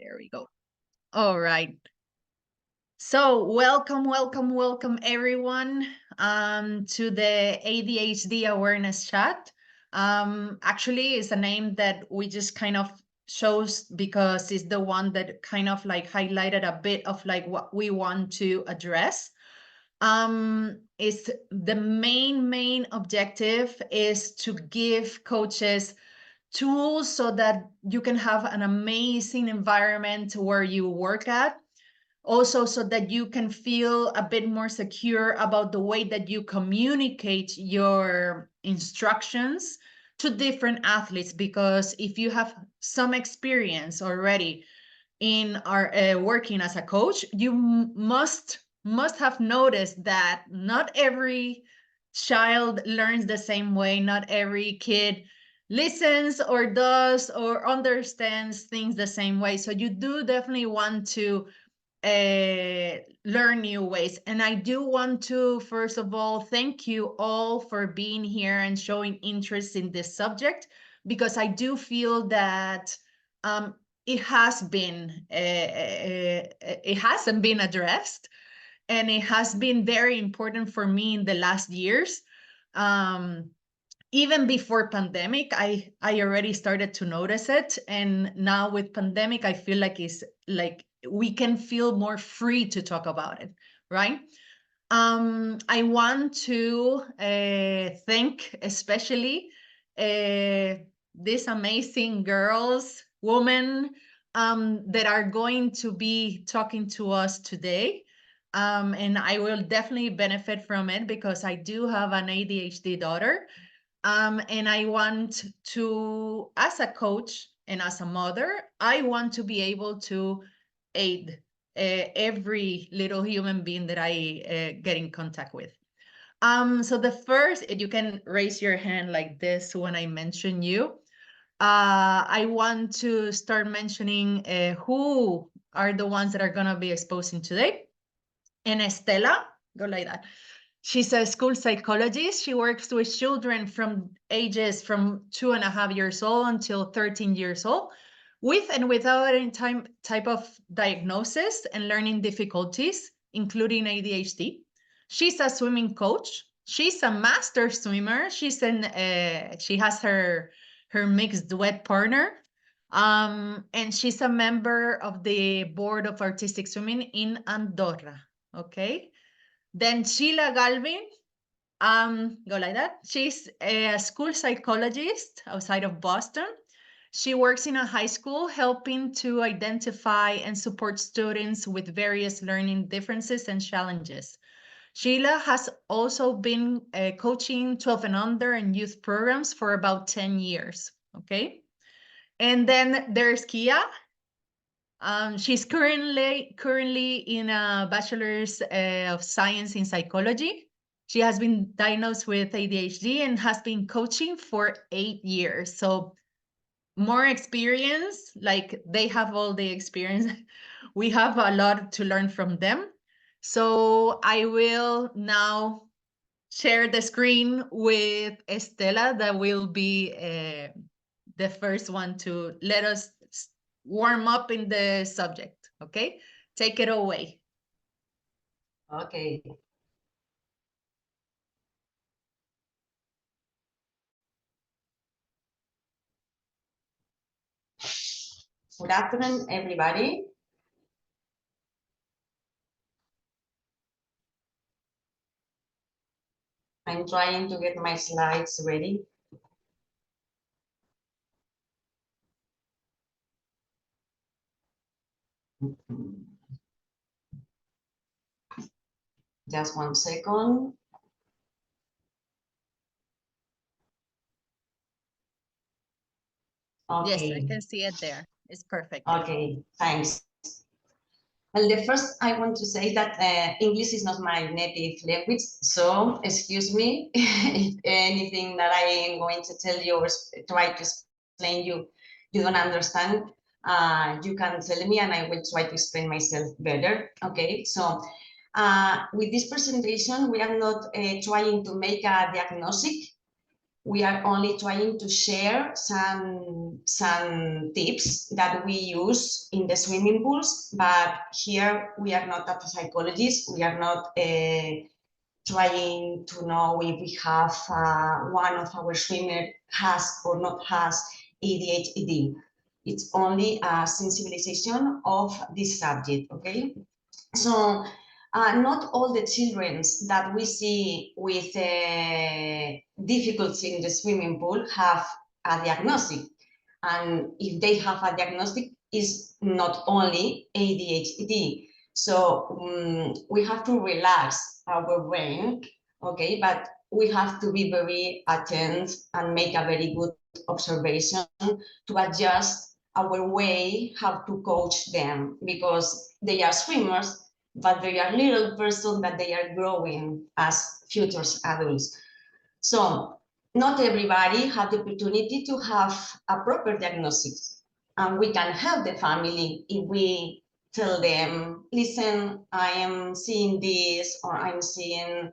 There we go. All right. So welcome everyone to the ADHD awareness chat. Actually, it's a name that we just kind of chose because it's the one that kind of like highlighted a bit of like what we want to address. It's the main objective is to give coaches tools so that you can have an amazing environment where you work at. Also, so that you can feel a bit more secure about the way that you communicate your instructions to different athletes. Because if you have some experience already in our working as a coach, you must have noticed that not every child learns the same way. Not every kid listens or does or understands things the same way. So you do definitely want to learn new ways. And I do want to, first of all, thank you all for being here and showing interest in this subject, because I do feel that it hasn't been addressed, and it has been very important for me in the last years. Even before pandemic, I already started to notice it, and now with pandemic, I feel like it's like we can feel more free to talk about it, right? I want to thank especially these amazing women that are going to be talking to us today. And I will definitely benefit from it because I do have an ADHD daughter. And I want to, as a coach and as a mother, I want to be able to aid every little human being that I get in contact with. So the first, you can raise your hand like this when I mention you. I want to start mentioning who are the ones that are going to be exposing today. And Estela, go like that. She's a school psychologist. She works with children from ages from 2.5 years old until 13 years old, with and without any type of diagnosis and learning difficulties, including ADHD. She's a swimming coach. She's a master swimmer. She has her mixed duet partner. And she's a member of the board of artistic swimming in Andorra. Okay. Then Sheila Galvin, go like that. She's a school psychologist outside of Boston. She works in a high school helping to identify and support students with various learning differences and challenges. Sheila has also been coaching 12 and under and youth programs for about 10 years, okay? And then there's Kia. She's currently in a bachelors of science in psychology. She has been diagnosed with ADHD and has been coaching for 8 years. So more experience, like they have all the experience. We have a lot to learn from them. So I will now share the screen with Estela, that will be the first one to let us warm up in the subject. Okay, take it away. Okay. Good afternoon, everybody. I'm trying to get my slides ready. Just 1 second. Okay. Yes, I Okay. can see it there. It's perfect. Okay, thanks. Well, the first I want to say that English is not my native language, so excuse me if anything that I am going to tell you or try to explain you don't understand. You can tell me and I will try to explain myself better. Okay, so with this presentation, we are not trying to make a diagnostic. We are only trying to share some tips that we use in the swimming pools, but here we are not a psychologist. We are not trying to know if we have one of our swimmers has or not has ADHD. It's only a sensibilization of this subject, okay? So not all the children that we see with difficulty in the swimming pool have a diagnosis. And if they have a diagnosis, it's not only ADHD. So we have to relax our brain, okay? But we have to be very attentive and make a very good observation to adjust our way how to coach them, because they are swimmers, but they are little person that they are growing as future adults. So not everybody have the opportunity to have a proper diagnosis, and we can help the family if we tell them, listen, I am seeing this, or I'm seeing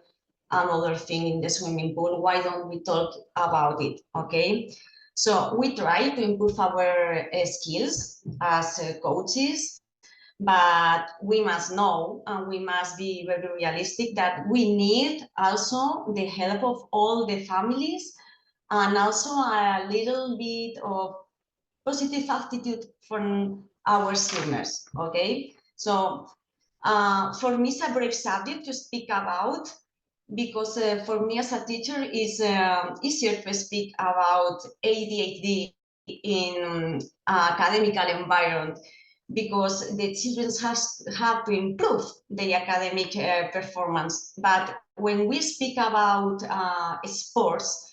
another thing in the swimming pool. Why don't we talk about it? Okay. So we try to improve our skills as coaches, but we must know and we must be very realistic that we need also the help of all the families, and also a little bit of positive attitude from our swimmers. Okay, so for me it's a brave subject to speak about, because for me as a teacher is easier to speak about ADHD in academical environment, because the children have to improve their academic performance. But when we speak about sports,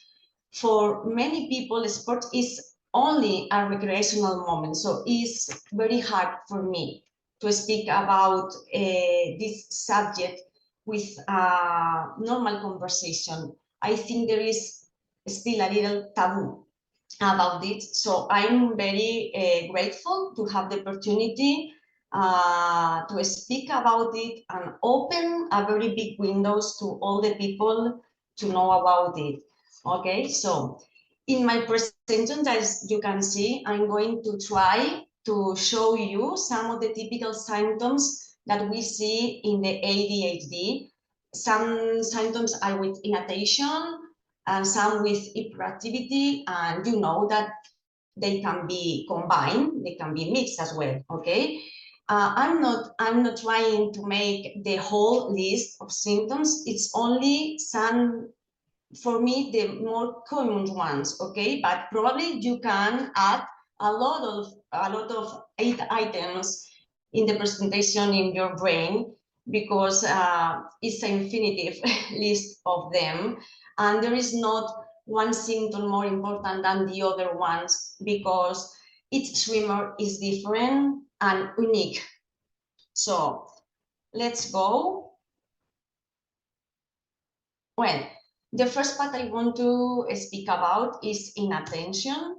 for many people, sport is only a recreational moment. So it's very hard for me to speak about this subject with a normal conversation. I think there is still a little taboo about it. So I'm very grateful to have the opportunity to speak about it and open a very big windows to all the people to know about it. Okay, so in my presentation, as you can see, I'm going to try to show you some of the typical symptoms that we see in the ADHD. Some symptoms are with inattention, and some with hyperactivity, and you know that they can be combined, they can be mixed as well. Okay, I'm not trying to make the whole list of symptoms. It's only some, for me, the more common ones. Okay, but probably you can add a lot of items in the presentation in your brain, because it's an infinitive list of them, and there is not one symptom more important than the other ones, because each swimmer is different and unique. So let's go. Well, the first part I want to speak about is inattention.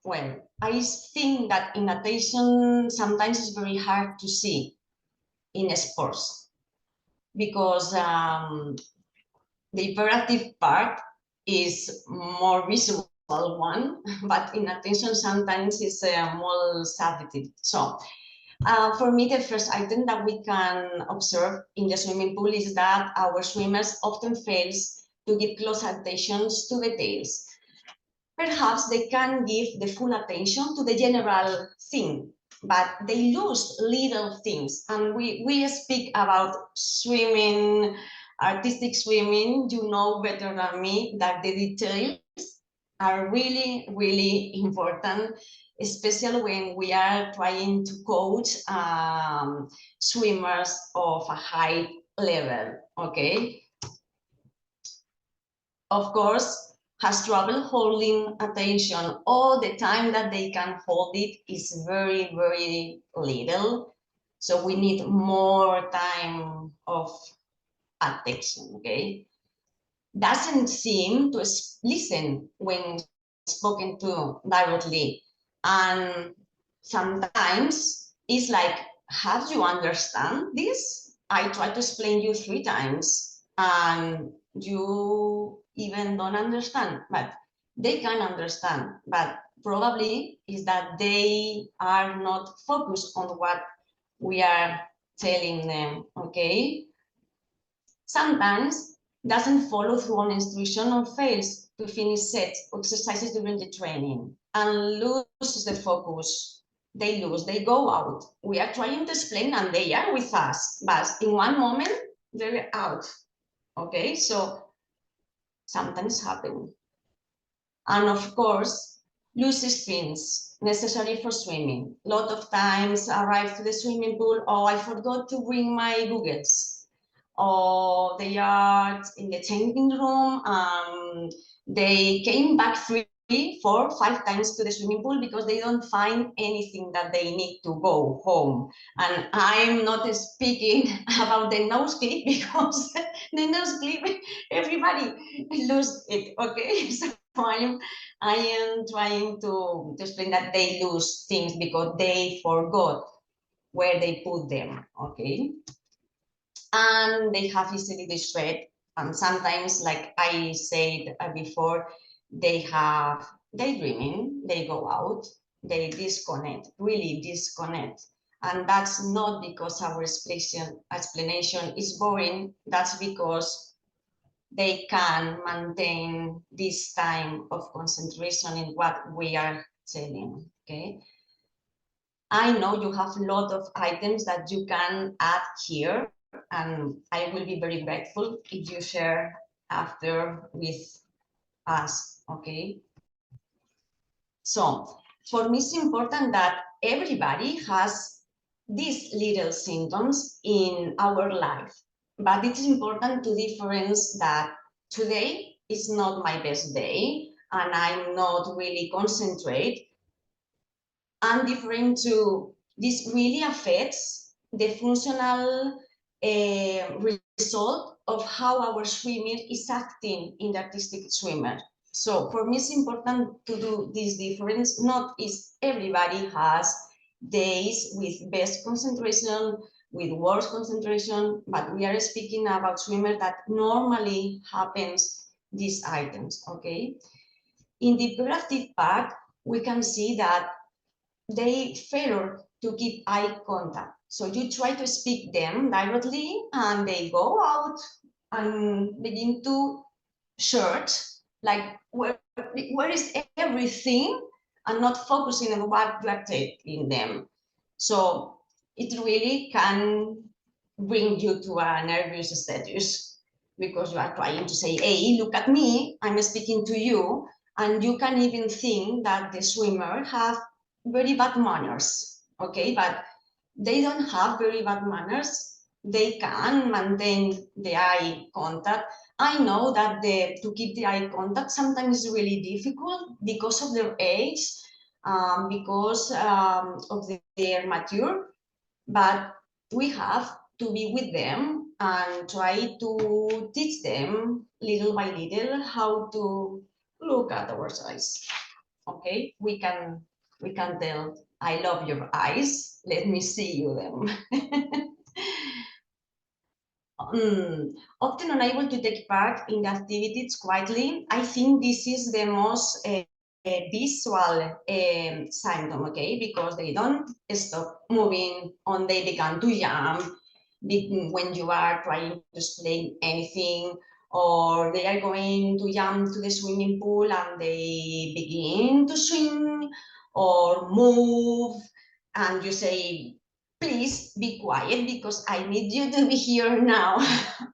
Well, I think that inattention sometimes is very hard to see in sports, because the hyperactive part is more visual one, but inattention sometimes is more subjective. So for me, the first item that we can observe in the swimming pool is that our swimmers often fail to give close attention to details. Perhaps they can give the full attention to the general thing, but they lose little things. And we speak about swimming, artistic swimming, you know better than me that the details are really, really important, especially when we are trying to coach swimmers of a high level, okay? Of course, has trouble holding attention. All the time that they can hold it is very, very little. So we need more time of attention, okay? Doesn't seem to listen when spoken to directly. And sometimes it's like, have you understand this? I try to explain you 3 times and you even don't understand, but they can understand. But probably is that they are not focused on what we are telling them, okay? Sometimes doesn't follow through on instruction or fails to finish sets or exercises during the training and loses the focus. They lose, they go out. We are trying to explain and they are with us, but in one moment they're out. Okay, so sometimes happen. And of course, loses things necessary for swimming. A lot of times arrive to the swimming pool, oh, I forgot to bring my Googles. Or they are in the changing room, they came back 3, 4, 5 times to the swimming pool because they don't find anything that they need to go home. And I'm not speaking about the nose clip because the nose clip, everybody lose it, okay? So I am trying to explain that they lose things because they forgot where they put them, okay? And they have easily distracted. And sometimes, like I said before, they have daydreaming, they go out, they disconnect, really disconnect. And that's not because our explanation is boring, that's because they can maintain this time of concentration in what we are telling, okay? I know you have a lot of items that you can add here, and I will be very grateful if you share after with us, okay? So for me, it's important that everybody has these little symptoms in our life, but it's important to difference that today is not my best day and I'm not really concentrate, and different to this really affects the functional result of how our swimmer is acting in the artistic swimmer. So for me, it's important to do this difference. Not is everybody has days with best concentration, with worse concentration, but we are speaking about swimmer that normally happens these items, okay? In the hyperactive part, we can see that they fail to keep eye contact. So you try to speak them directly and they go out and begin to search, like where is everything, and not focusing on what you are taking them. So it really can bring you to a nervous status because you are trying to say, hey, look at me, I'm speaking to you, and you can even think that the swimmer have very bad manners, okay? But they don't have very bad manners. They can maintain the eye contact. I know that to keep the eye contact sometimes is really difficult because of their age, because of their mature, but we have to be with them and try to teach them little by little how to look at our eyes. Okay, we can tell, I love your eyes, let me see you them. Often unable to take part in the activities quietly. I think this is the most visual symptom, okay, because they don't stop moving and they begin to jump when you are trying to explain anything, or they are going to jump to the swimming pool and they begin to swim or move, and you say, please be quiet because I need you to be here now.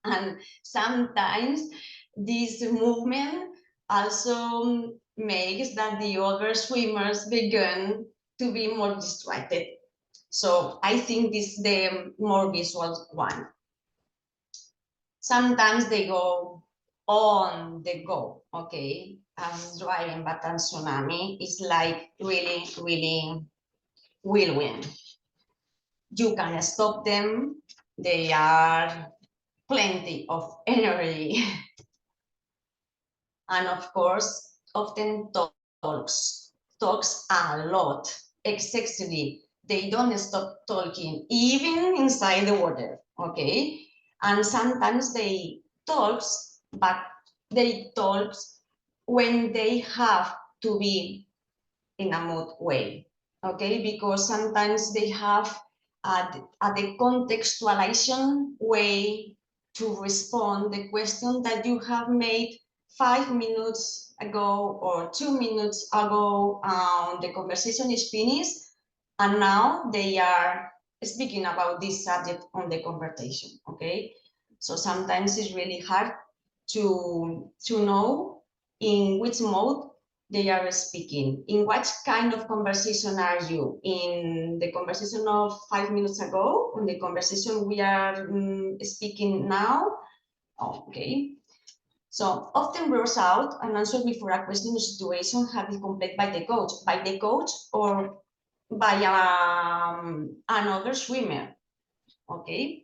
And sometimes this movement also makes that the other swimmers begin to be more distracted. So I think this is the more visual one. Sometimes they go on the go, okay? Driving, but on tsunami is like really, really whirlwind. You can stop them. They are plenty of energy. And of course, often talks a lot, excessively. They don't stop talking, even inside the water, okay? And sometimes they talks, but they talk when they have to be in a mood way, okay? Because sometimes they have the contextualization way to respond the question that you have made 5 minutes ago or 2 minutes ago. The conversation is finished, and now they are speaking about this subject on the conversation, okay? So sometimes it's really hard to know in which mode they are speaking. In what kind of conversation are you? In the conversation of 5 minutes ago, in the conversation we are speaking now? Okay. So often bears out an answer before a question or situation have been completed by the coach or by another swimmer. Okay.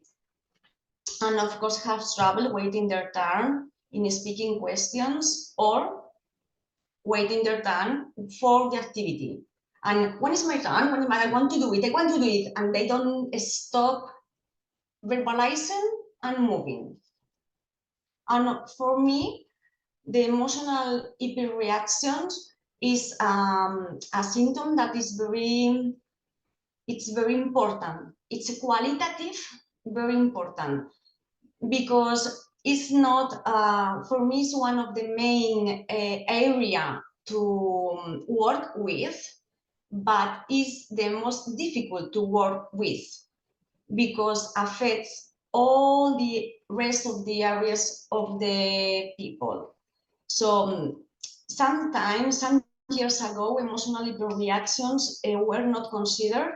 And of course have trouble waiting their turn in speaking questions or waiting their turn for the activity. And when is my turn? When I want to do it, I want to do it. And they don't stop verbalizing and moving. And for me, the emotional hyperreaction is a symptom that is it's very important. It's a qualitative, very important, because it's not, for me, it's one of the main area to work with, but is the most difficult to work with because affects all the rest of the areas of the people. So sometimes, some years ago, emotional hyperreactions were not considered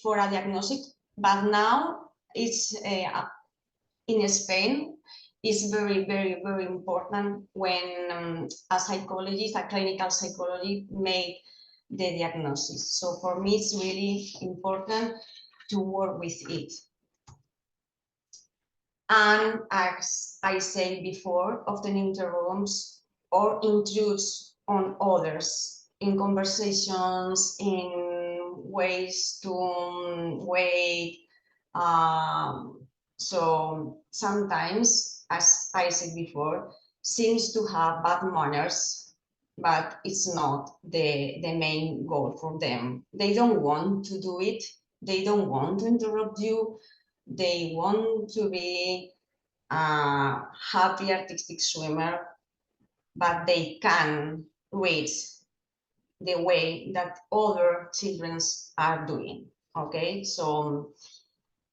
for a diagnosis, but now it's in Spain is very, very, very important when a psychologist, a clinical psychologist, made the diagnosis. So for me, it's really important to work with it. And as I said before, often interrupts or intrudes on others in conversations, in ways to wait. So sometimes, as I said before, seems to have bad manners, but it's not the main goal for them. They don't want to do it. They don't want to interrupt you. They want to be a happy artistic swimmer, but they can reach the way that other children are doing. Okay, so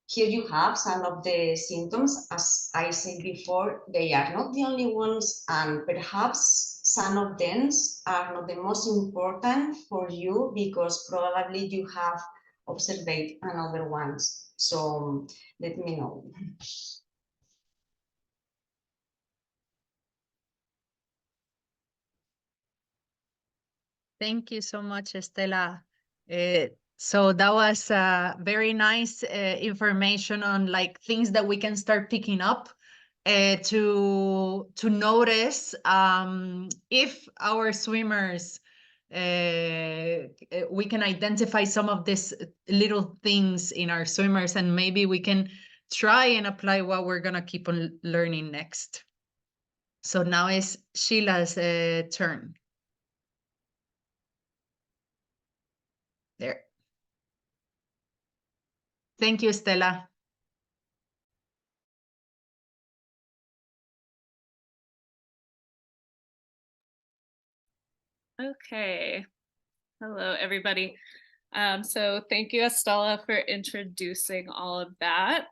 here you have some of the symptoms. As I said before, they are not the only ones, and perhaps some of them are not the most important for you because probably you have observed another ones. So let me know. Thank you so much, Estela. So that was very nice information on like things that we can start picking up to notice if our swimmers we can identify some of these little things in our swimmers, and maybe we can try and apply what we're gonna keep on learning next. So now is Sheila's turn. There. Thank you, Estela. Okay. Hello, everybody. So thank you, Estela, for introducing all of that.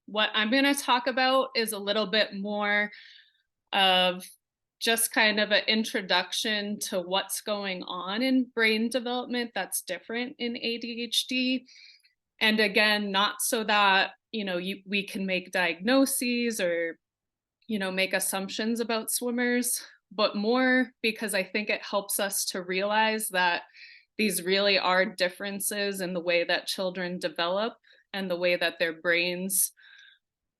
What I'm going to talk about is a little bit more of just kind of an introduction to what's going on in brain development that's different in ADHD. And again, not so that, we can make diagnoses or, make assumptions about swimmers, but more because I think it helps us to realize that these really are differences in the way that children develop and the way that their brains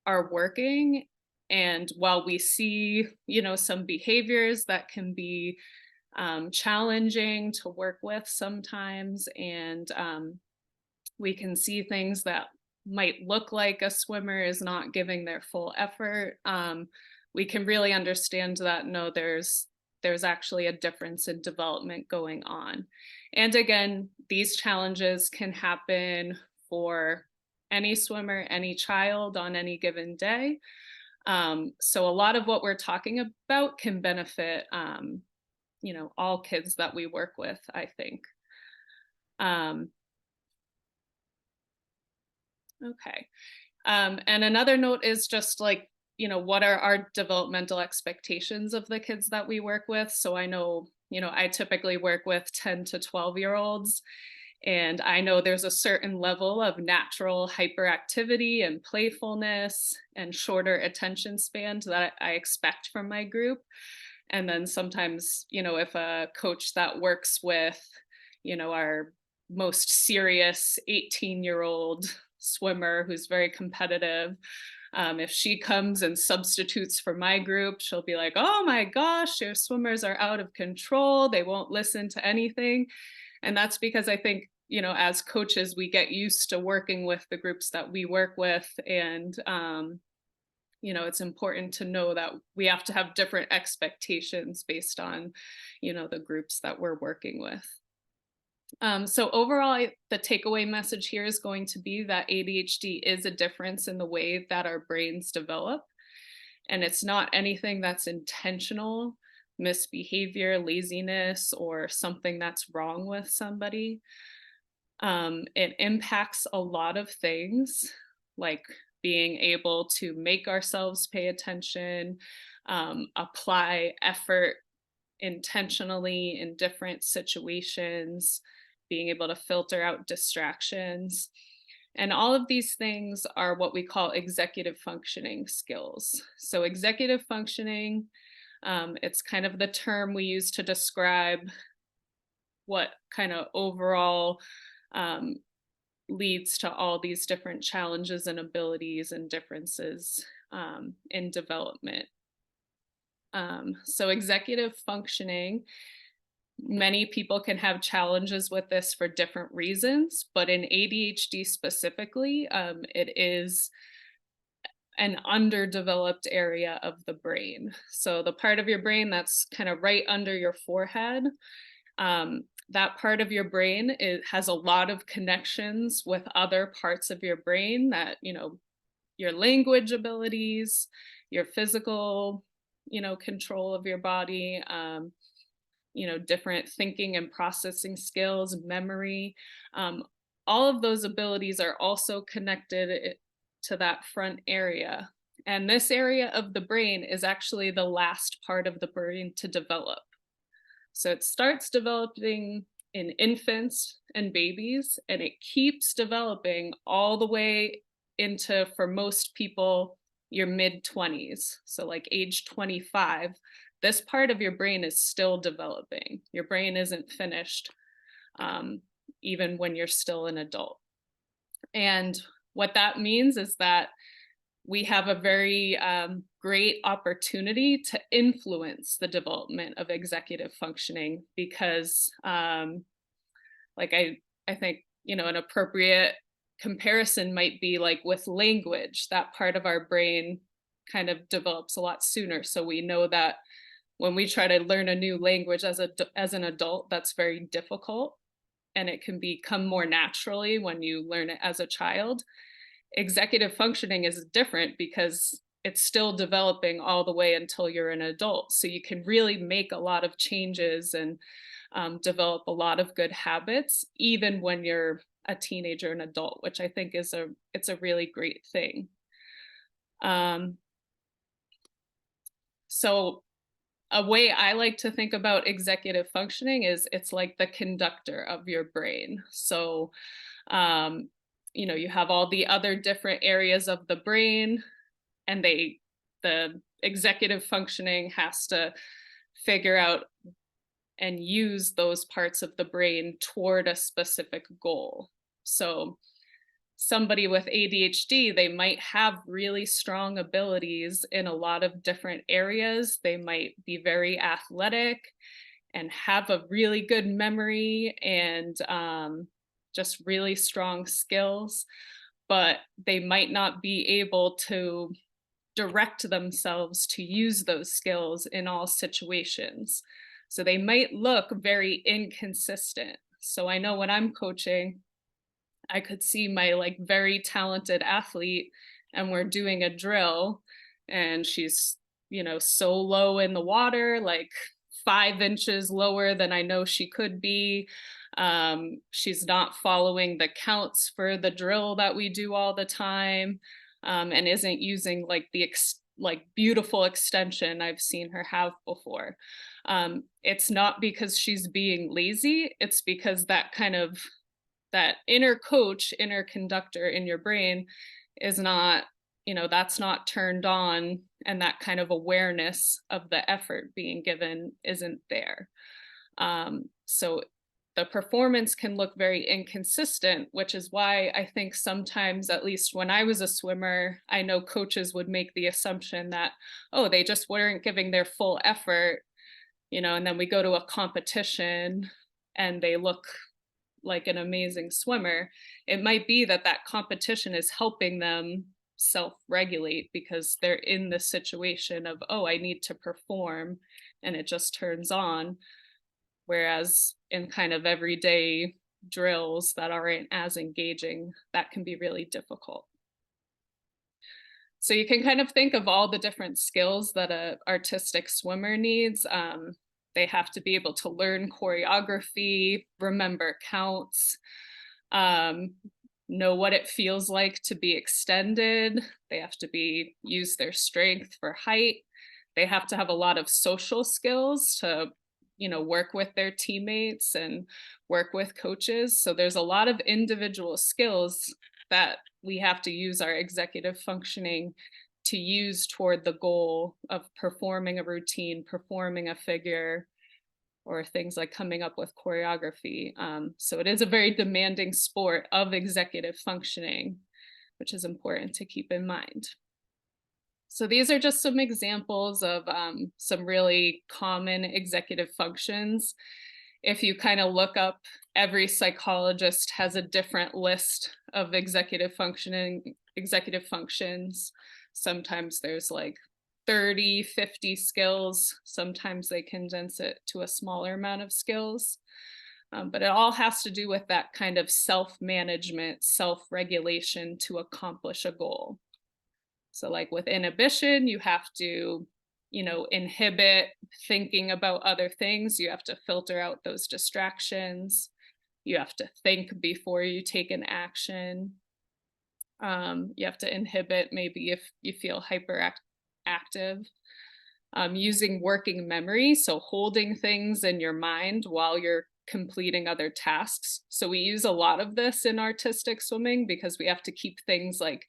are working. And while we see, some behaviors that can be challenging to work with sometimes, and we can see things that might look like a swimmer is not giving their full effort. we can really understand that, no, there's actually a difference in development going on. And again, these challenges can happen for any swimmer, any child on any given day. So a lot of what we're talking about can benefit, all kids that we work with, I think. Okay. And another note is just like, what are our developmental expectations of the kids that we work with? So I know, I typically work with 10 to 12-year-olds, and I know there's a certain level of natural hyperactivity and playfulness and shorter attention spans that I expect from my group. And then sometimes, if a coach that works with, our most serious 18-year-old swimmer who's very competitive, if she comes and substitutes for my group, she'll be like, oh my gosh, your swimmers are out of control. They won't listen to anything. And that's because I think, as coaches, we get used to working with the groups that we work with. And, it's important to know that we have to have different expectations based on, the groups that we're working with. So overall, the takeaway message here is going to be that ADHD is a difference in the way that our brains develop. And it's not anything that's intentional, misbehavior, laziness, or something that's wrong with somebody. It impacts a lot of things, like being able to make ourselves pay attention, apply effort intentionally in different situations, being able to filter out distractions. And all of these things are what we call executive functioning skills. So executive functioning, it's kind of the term we use to describe what kind of overall leads to all these different challenges and abilities and differences in development. So executive functioning, many people can have challenges with this for different reasons, but in ADHD specifically, it is an underdeveloped area of the brain. So the part of your brain that's kind of right under your forehead, that part of your brain has a lot of connections with other parts of your brain that, your language abilities, your physical, control of your body, different thinking and processing skills, memory. All of those abilities are also connected to that front area. And this area of the brain is actually the last part of the brain to develop. So it starts developing in infants and babies, and it keeps developing all the way into, for most people, your mid-20s. So like age 25, this part of your brain is still developing. Your brain isn't finished, even when you're still an adult. And what that means is that we have a very great opportunity to influence the development of executive functioning, because like I think, an appropriate comparison might be like with language. That part of our brain kind of develops a lot sooner. So we know that when we try to learn a new language as an adult, that's very difficult, and it can become more naturally when you learn it as a child. Executive functioning is different because it's still developing all the way until you're an adult. So you can really make a lot of changes and develop a lot of good habits, even when you're a teenager and adult, which I think is it's a really great thing. So a way I like to think about executive functioning is it's like the conductor of your brain. So, you have all the other different areas of the brain, and the executive functioning has to figure out and use those parts of the brain toward a specific goal. So somebody with ADHD, they might have really strong abilities in a lot of different areas. They might be very athletic and have a really good memory and just really strong skills, but they might not be able to direct themselves to use those skills in all situations. So they might look very inconsistent. So I know when I'm coaching, I could see my like very talented athlete and we're doing a drill and she's, so low in the water, like 5 inches lower than I know she could be. She's not following the counts for the drill that we do all the time, and isn't using like the beautiful extension I've seen her have before. It's not because she's being lazy, it's because that inner coach, inner conductor in your brain is not, that's not turned on, and that kind of awareness of the effort being given isn't there. So the performance can look very inconsistent, which is why I think sometimes, at least when I was a swimmer, I know coaches would make the assumption that, oh, they just weren't giving their full effort, and then we go to a competition and they look like an amazing swimmer. It might be that that competition is helping them self-regulate because they're in the situation of, oh, I need to perform, and it just turns on. Whereas in kind of everyday drills that aren't as engaging, that can be really difficult. So you can kind of think of all the different skills that an artistic swimmer needs. They have to be able to learn choreography, remember counts, know what it feels like to be extended. They have to use their strength for height. They have to have a lot of social skills to, work with their teammates and work with coaches. So there's a lot of individual skills that we have to use our executive functioning to use toward the goal of performing a routine, performing a figure, or things like coming up with choreography. So it is a very demanding sport of executive functioning, which is important to keep in mind. So these are just some examples of some really common executive functions. If you kind of look up, every psychologist has a different list of executive functions. Sometimes there's like 30, 50 skills. Sometimes they condense it to a smaller amount of skills. But it all has to do with that kind of self-management, self-regulation to accomplish a goal. So like with inhibition, you have to, inhibit thinking about other things. You have to filter out those distractions. You have to think before you take an action. You have to inhibit maybe if you feel hyperactive. Using working memory, so holding things in your mind while you're completing other tasks. So we use a lot of this in artistic swimming because we have to keep things like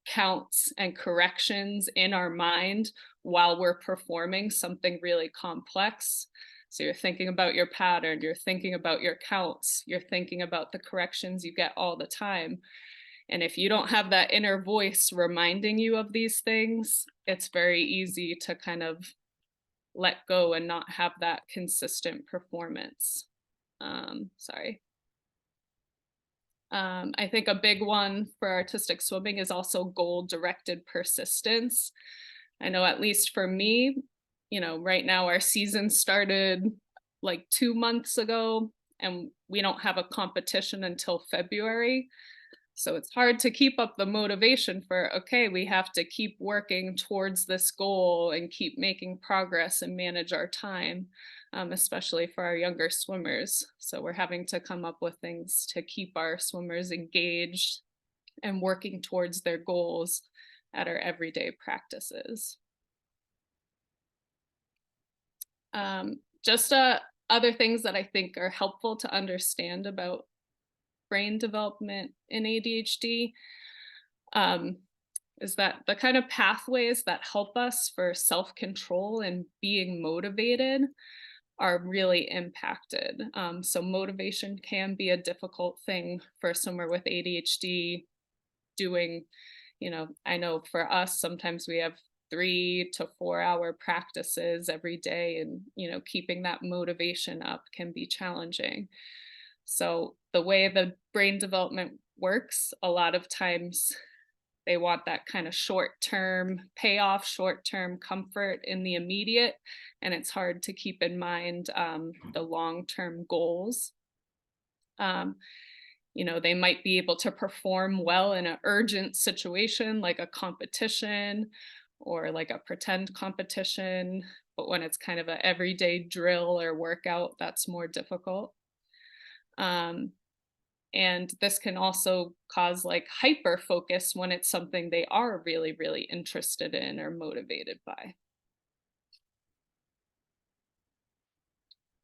counts and corrections in our mind while we're performing something really complex. So you're thinking about your pattern, you're thinking about your counts, you're thinking about the corrections you get all the time. And if you don't have that inner voice reminding you of these things, it's very easy to kind of let go and not have that consistent performance. I think a big one for artistic swimming is also goal-directed persistence. I know at least for me, right now our season started like 2 months ago and we don't have a competition until February. So it's hard to keep up the motivation for, okay, we have to keep working towards this goal and keep making progress and manage our time, especially for our younger swimmers. So we're having to come up with things to keep our swimmers engaged and working towards their goals at our everyday practices. Other things that I think are helpful to understand about brain development in ADHD is that the kind of pathways that help us for self-control and being motivated are really impacted. So motivation can be a difficult thing for someone with ADHD doing, I know for us, sometimes we have 3 to 4 hour practices every day, and, keeping that motivation up can be challenging. So the way the brain development works, a lot of times They want that kind of short-term payoff, short-term comfort in the immediate, and it's hard to keep in mind the long-term goals. You know, they might be able to perform well in an urgent situation like a competition or like a pretend competition, but when it's kind of an everyday drill or workout, that's more difficult. And this can also cause like hyper focus when it's something they are really, really interested in or motivated by.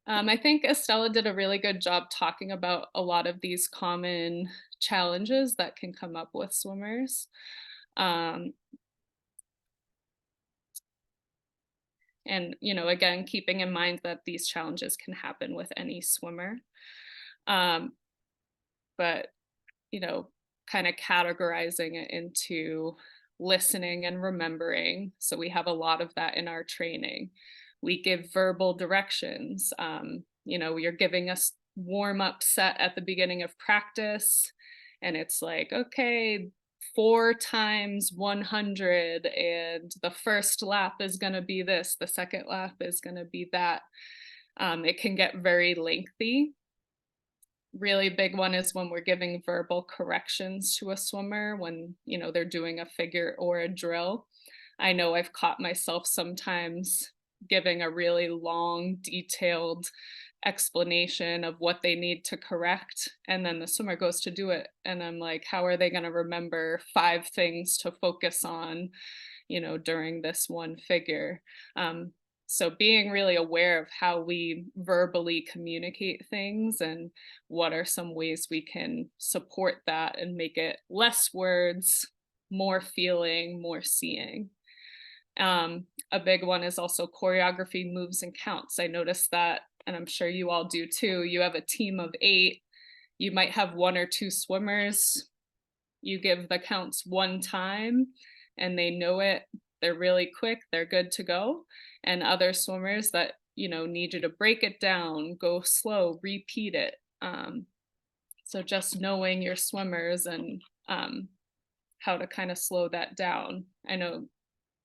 I think Estela did a really good job talking about a lot of these common challenges that can come up with swimmers. And, you know, again, keeping in mind that these challenges can happen with any swimmer. But, you know, kind of categorizing it into listening and remembering. So we have a lot of that in our training. We give verbal directions. You know, you're giving us warm-up set at the beginning of practice, and it's like, okay, 4 times 100, and the first lap is going to be this, the second lap is going to be that. It can get very lengthy. Really big one is when we're giving verbal corrections to a swimmer when, you know, they're doing a figure or a drill. I know I've caught myself sometimes giving a really long, detailed explanation of what they need to correct, and then the swimmer goes to do it, and I'm like, how are they going to remember 5 things to focus on, you know, during this one figure? So being really aware of how we verbally communicate things and what are some ways we can support that and make it less words, more feeling, more seeing. A big one is also choreography, moves, and counts. I noticed that, and I'm sure you all do too. You have a team of 8. You might have 1 or 2 swimmers. You give the counts 1 time and they know it. They're really quick. They're good to go. And other swimmers that, you know, need you to break it down, go slow, repeat it. So just knowing your swimmers and how to kind of slow that down. I know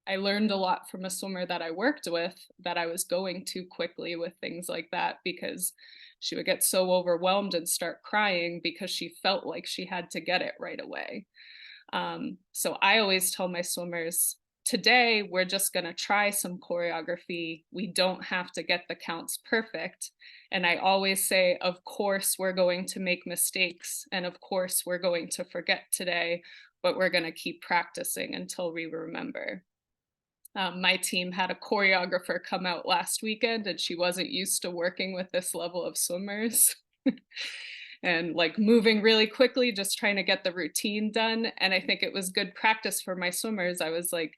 I learned a lot from a swimmer that I worked with that I was going too quickly with things like that because she would get so overwhelmed and start crying because she felt like she had to get it right away. So I always tell my swimmers, today we're just going to try some choreography. We don't have to get the counts perfect. And I always say, of course, we're going to make mistakes. And of course, we're going to forget today, but we're going to keep practicing until we remember. My team had a choreographer come out last weekend and she wasn't used to working with this level of swimmers. And like moving really quickly, just trying to get the routine done. And I think it was good practice for my swimmers. I was like,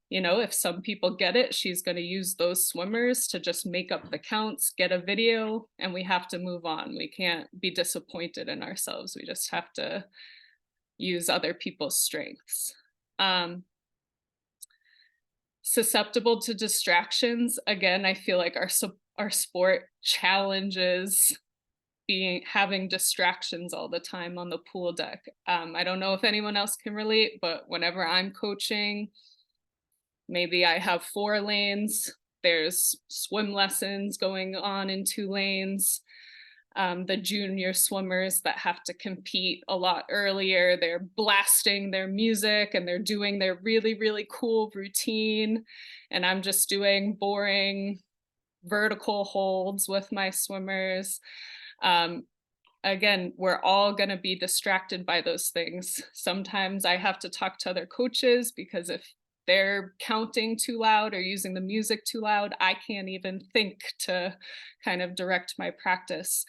you know, if some people get it, she's going to use those swimmers to just make up the counts, get a video, and we have to move on. We can't be disappointed in ourselves. We just have to use other people's strengths. Susceptible to distractions. Again, I feel like our sport challenges having distractions all the time on the pool deck. I don't know if anyone else can relate, but whenever I'm coaching, maybe I have 4 lanes. There's swim lessons going on in 2 lanes. The junior swimmers that have to compete a lot earlier, they're blasting their music and they're doing their really, really cool routine. And I'm just doing boring vertical holds with my swimmers. Again, we're all going to be distracted by those things. Sometimes I have to talk to other coaches because if they're counting too loud or using the music too loud, I can't even think to kind of direct my practice.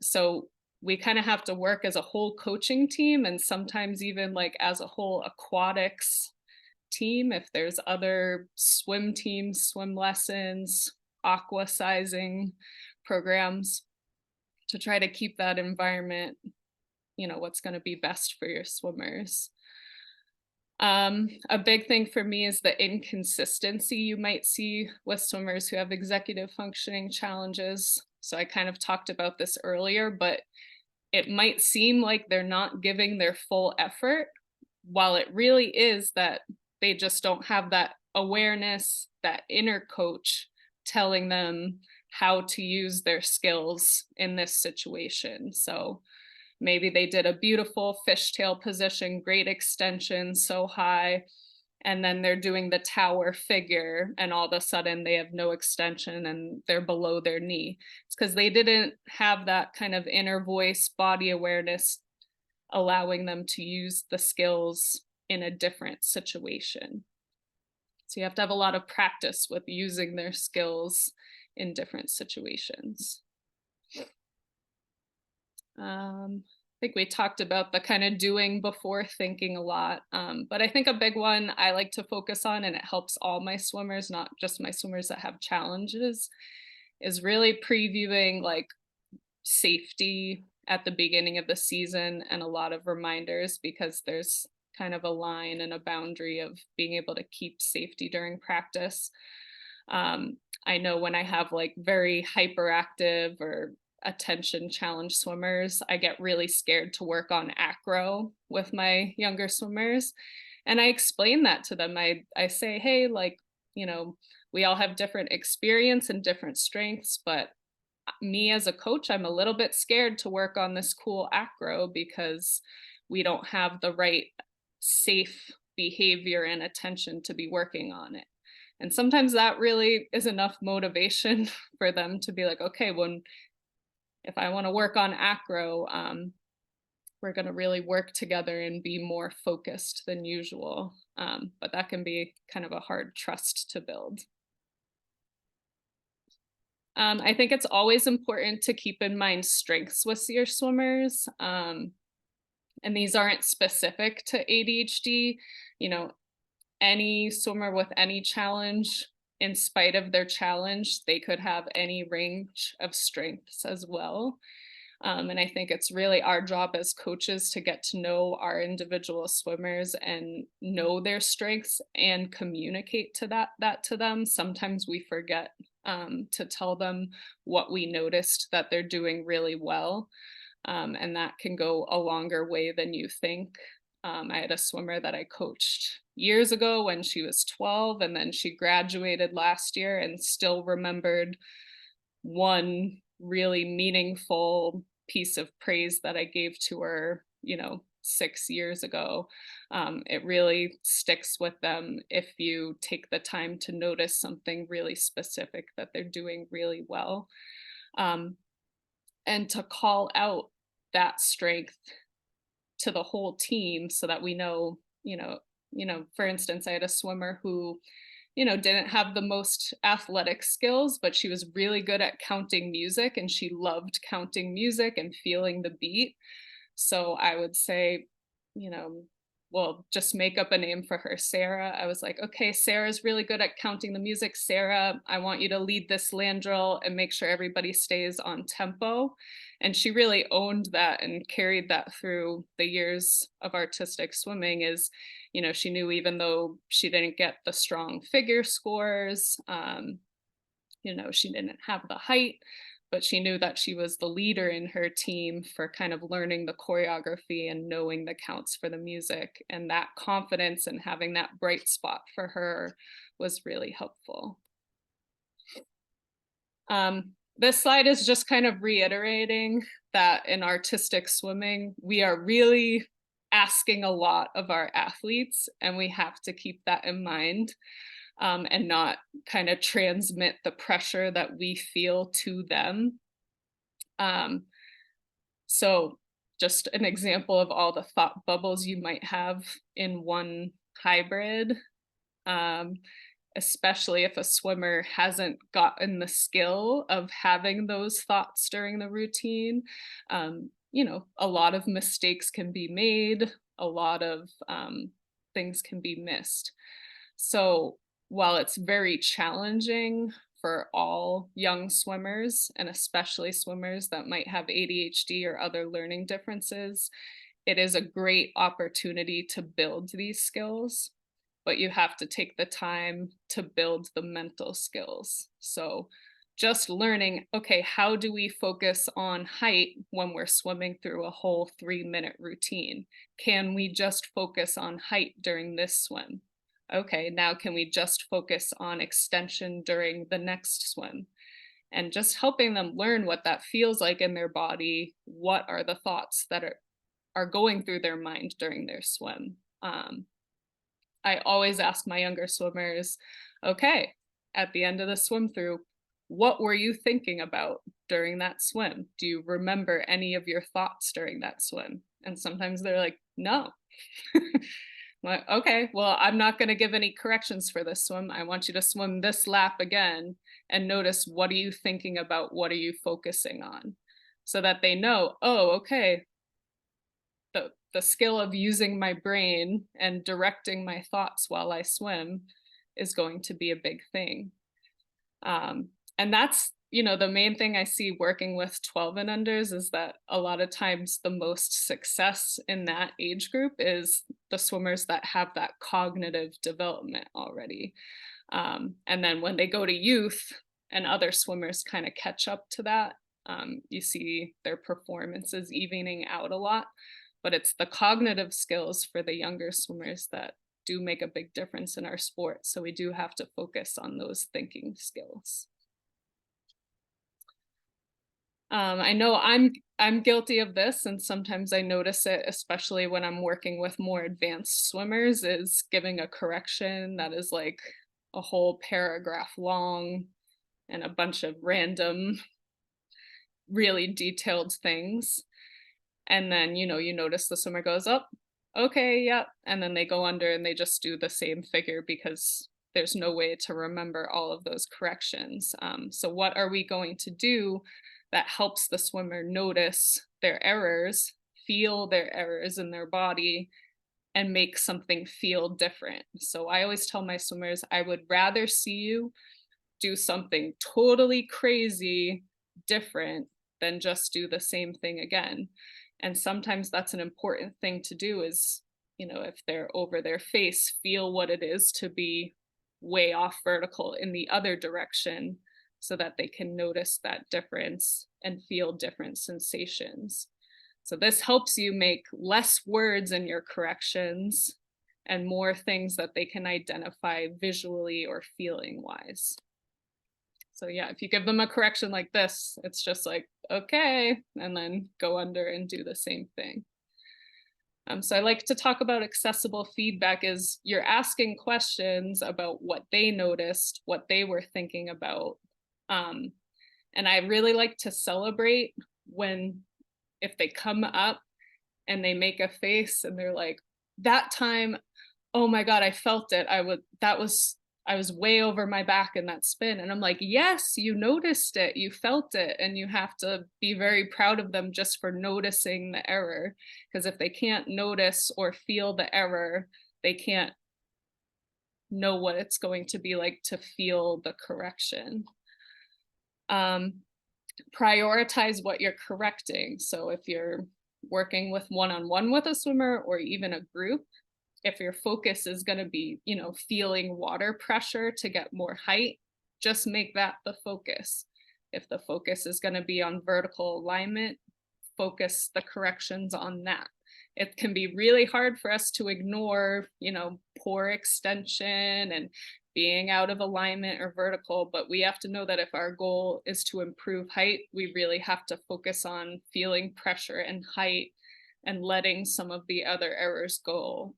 So we kind of have to work as a whole coaching team and sometimes even like as a whole aquatics team. If there's other swim teams, swim lessons, aqua sizing programs, to try to keep that environment, you know, what's going to be best for your swimmers. A big thing for me is the inconsistency you might see with swimmers who have executive functioning challenges. So I kind of talked about this earlier, but it might seem like they're not giving their full effort, while it really is that they just don't have that awareness, that inner coach telling them how to use their skills in this situation. So maybe they did a beautiful fishtail position, great extension, so high, and then they're doing the tower figure and all of a sudden they have no extension and they're below their knee. It's because they didn't have that kind of inner voice, body awareness, allowing them to use the skills in a different situation. So you have to have a lot of practice with using their skills in different situations. I think we talked about the kind of doing before thinking a lot, but I think a big one I like to focus on, and it helps all my swimmers, not just my swimmers that have challenges, is really previewing like safety at the beginning of the season and a lot of reminders, because there's kind of a line and a boundary of being able to keep safety during practice. I know when I have like very hyperactive or attention challenge swimmers, I get really scared to work on acro with my younger swimmers. And I explain that to them. I say, hey, like, you know, we all have different experience and different strengths, but me as a coach, I'm a little bit scared to work on this cool acro because we don't have the right safe behavior and attention to be working on it. And sometimes that really is enough motivation for them to be like, okay, if I want to work on acro, we're going to really work together and be more focused than usual. But that can be kind of a hard trust to build. I think it's always important to keep in mind strengths with your swimmers. And these aren't specific to ADHD. You know, any swimmer with any challenge, in spite of their challenge, they could have any range of strengths as well. And I think it's really our job as coaches to get to know our individual swimmers and know their strengths and communicate to that to them. Sometimes we forget to tell them what we noticed that they're doing really well. And that can go a longer way than you think. I had a swimmer that I coached years ago when she was 12, and then she graduated last year and still remembered one really meaningful piece of praise that I gave to her, 6 years ago. It really sticks with them if you take the time to notice something really specific that they're doing really well. And to call out that strength to the whole team so that we know, for instance, I had a swimmer who, didn't have the most athletic skills, but she was really good at counting music, and she loved counting music and feeling the beat. So I would say, well, just make up a name for her, Sarah. I was like, okay, Sarah's really good at counting the music. Sarah, I want you to lead this land drill and make sure everybody stays on tempo. And she really owned that and carried that through the years of artistic swimming. She knew even though she didn't get the strong figure scores, she didn't have the height, but she knew that she was the leader in her team for kind of learning the choreography and knowing the counts for the music. And that confidence and having that bright spot for her was really helpful. This slide is just kind of reiterating that in artistic swimming, we are really asking a lot of our athletes, and we have to keep that in mind. And not kind of transmit the pressure that we feel to them. So just an example of all the thought bubbles you might have in one hybrid, especially if a swimmer hasn't gotten the skill of having those thoughts during the routine. A lot of mistakes can be made, a lot of things can be missed. So while it's very challenging for all young swimmers, and especially swimmers that might have ADHD or other learning differences, it is a great opportunity to build these skills, but you have to take the time to build the mental skills. So just learning, okay, how do we focus on height when we're swimming through a whole 3-minute routine? Can we just focus on height during this swim? Okay, now can we just focus on extension during the next swim? And just helping them learn what that feels like in their body. What are the thoughts that are going through their mind during their swim? I always ask my younger swimmers, okay, at the end of the swim through, what were you thinking about during that swim? Do you remember any of your thoughts during that swim? And sometimes they're like, no. Like, okay, well, I'm not going to give any corrections for this swim. I want you to swim this lap again and notice, what are you thinking about? What are you focusing on? So that they know, oh, okay, the skill of using my brain and directing my thoughts while I swim is going to be a big thing. And that's, the main thing I see working with 12 and unders is that a lot of times the most success in that age group is the swimmers that have that cognitive development already. And then when they go to youth and other swimmers kind of catch up to that, you see their performances evening out a lot. But it's the cognitive skills for the younger swimmers that do make a big difference in our sport. So we do have to focus on those thinking skills. I know I'm guilty of this, and sometimes I notice it, especially when I'm working with more advanced swimmers, is giving a correction that is like a whole paragraph long and a bunch of random, really detailed things. And then, you notice the swimmer goes up, okay, yep. And then they go under and they just do the same figure because there's no way to remember all of those corrections. So what are we going to do that helps the swimmer notice their errors, feel their errors in their body, and make something feel different? So I always tell my swimmers, I would rather see you do something totally crazy different than just do the same thing again. And sometimes that's an important thing to do is, if they're over their face, feel what it is to be way off vertical in the other direction so that they can notice that difference and feel different sensations. So this helps you make less words in your corrections and more things that they can identify visually or feeling wise. So yeah, if you give them a correction like this, it's just like, okay, and then go under and do the same thing. So I like to talk about accessible feedback is you're asking questions about what they noticed, what they were thinking about. And I really like to celebrate if they come up and they make a face and they're like, that time, oh my God, I felt it. I was way over my back in that spin. And I'm like, yes, you noticed it, you felt it. And you have to be very proud of them just for noticing the error. Because if they can't notice or feel the error, they can't know what it's going to be like to feel the correction. Prioritize what you're correcting. So if you're working with one-on-one with a swimmer or even a group, if your focus is going to be, feeling water pressure to get more height, just make that the focus. If the focus is going to be on vertical alignment, focus the corrections on that. It can be really hard for us to ignore, poor extension and being out of alignment or vertical, but we have to know that if our goal is to improve height, we really have to focus on feeling pressure and height and letting some of the other errors go.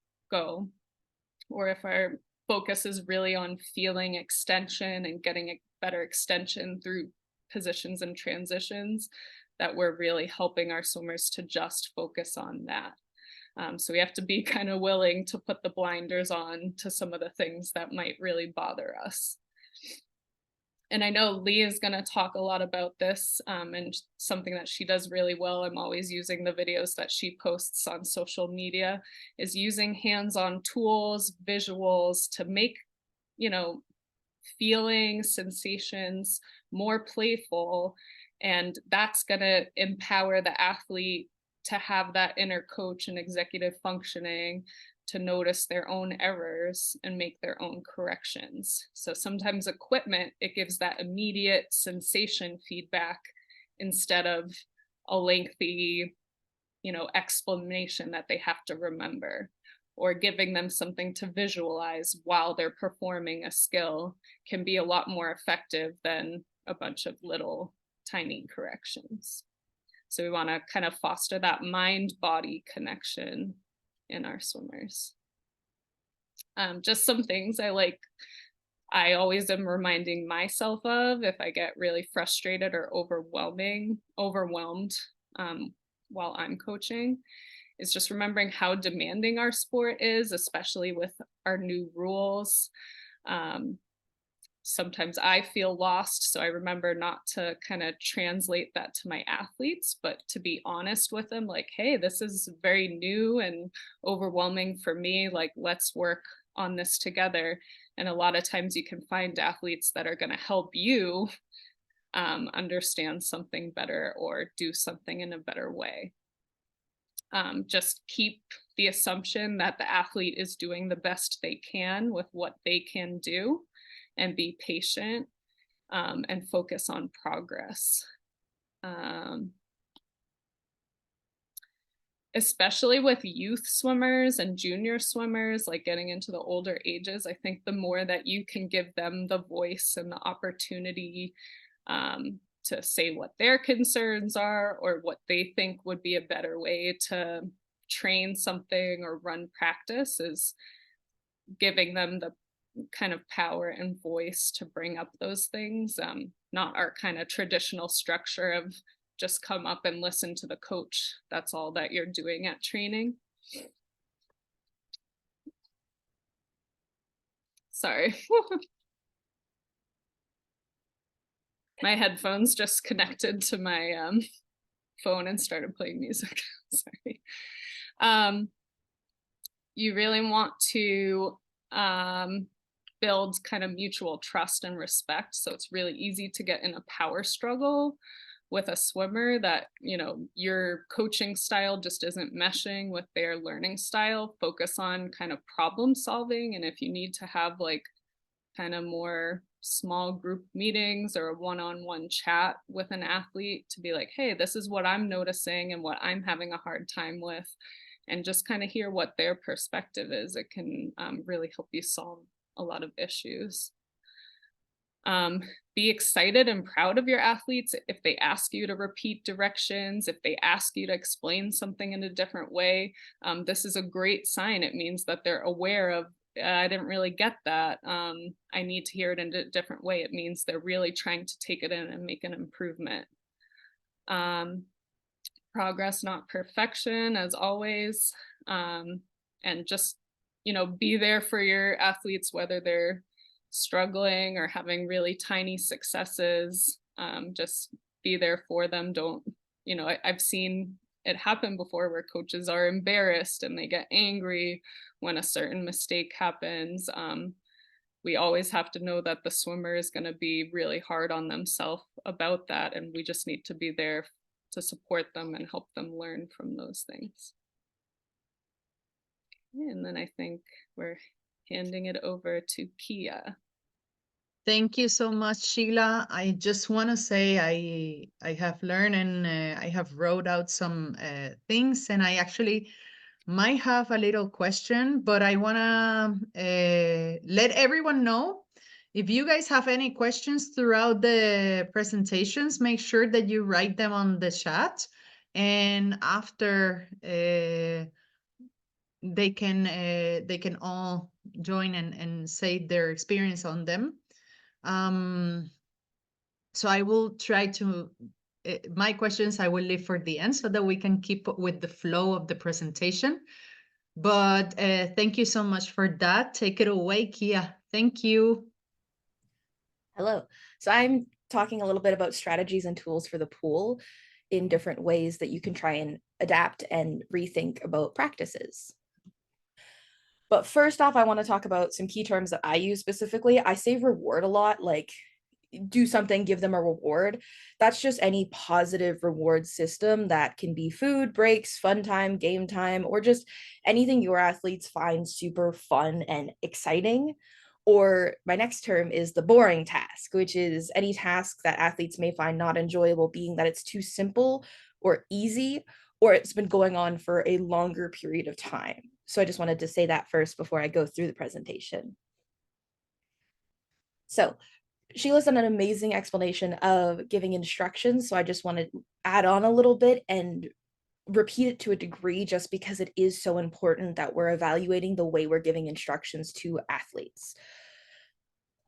Or if our focus is really on feeling extension and getting a better extension through positions and transitions, that we're really helping our swimmers to just focus on that. So we have to be kind of willing to put the blinders on to some of the things that might really bother us. And I know Lee is going to talk a lot about this, and something that she does really well, I'm always using the videos that she posts on social media, is using hands-on tools, visuals to make, feelings, sensations more playful. And that's going to empower the athlete to have that inner coach and executive functioning to notice their own errors and make their own corrections. So sometimes equipment, it gives that immediate sensation feedback instead of a lengthy, explanation that they have to remember, or giving them something to visualize while they're performing a skill can be a lot more effective than a bunch of little tiny corrections. So we want to kind of foster that mind-body connection in our swimmers. Just some things I always am reminding myself of if I get really frustrated or overwhelmed while I'm coaching, is just remembering how demanding our sport is, especially with our new rules. Sometimes I feel lost, so I remember not to kind of translate that to my athletes, but to be honest with them, like, hey, this is very new and overwhelming for me, like, let's work on this together. And a lot of times you can find athletes that are going to help you understand something better or do something in a better way. Just keep the assumption that the athlete is doing the best they can with what they can do, and be patient and focus on progress. Especially with youth swimmers and junior swimmers, like getting into the older ages, I think the more that you can give them the voice and the opportunity to say what their concerns are or what they think would be a better way to train something or run practice, is giving them the kind of power and voice to bring up those things, not our kind of traditional structure of just come up and listen to the coach. That's all that you're doing at training. Sorry. My headphones just connected to my phone and started playing music. Sorry. You really want to build kind of mutual trust and respect. So it's really easy to get in a power struggle with a swimmer that, your coaching style just isn't meshing with their learning style. Focus on kind of problem solving. And if you need to have like kind of more small group meetings or a one-on-one chat with an athlete to be like, hey, this is what I'm noticing and what I'm having a hard time with, and just kind of hear what their perspective is, it can really help you solve a lot of issues. Be excited and proud of your athletes if they ask you to repeat directions, if they ask you to explain something in a different way. This is a great sign. It means that they're aware of, I didn't really get that. I need to hear it in a different way. It means they're really trying to take it in and make an improvement. Progress, not perfection, as always. And just, be there for your athletes, whether they're struggling or having really tiny successes. Just be there for them. Don't, I've seen it happen before where coaches are embarrassed and they get angry when a certain mistake happens. We always have to know that the swimmer is going to be really hard on themselves about that, and we just need to be there to support them and help them learn from those things. And then I think we're handing it over to Kia. Thank you so much, Sheila. I just want to say I have learned and I have wrote out some things, and I actually might have a little question, but I want to let everyone know, if you guys have any questions throughout the presentations, make sure that you write them on the chat, and after they can all join and say their experience on them. So I will try to, my questions I will leave for the end so that we can keep with the flow of the presentation. But thank you so much for that. Take it away, Kia. Thank you. Hello. So I'm talking a little bit about strategies and tools for the pool in different ways that you can try and adapt and rethink about practices. But first off, I want to talk about some key terms that I use specifically. I say reward a lot, like do something, give them a reward. That's just any positive reward system that can be food, breaks, fun time, game time, or just anything your athletes find super fun and exciting. Or my next term is the boring task, which is any task that athletes may find not enjoyable, being that it's too simple or easy, or it's been going on for a longer period of time. So I just wanted to say that first before I go through the presentation. So Sheila's done an amazing explanation of giving instructions. So I just want to add on a little bit and repeat it to a degree, just because it is so important that we're evaluating the way we're giving instructions to athletes.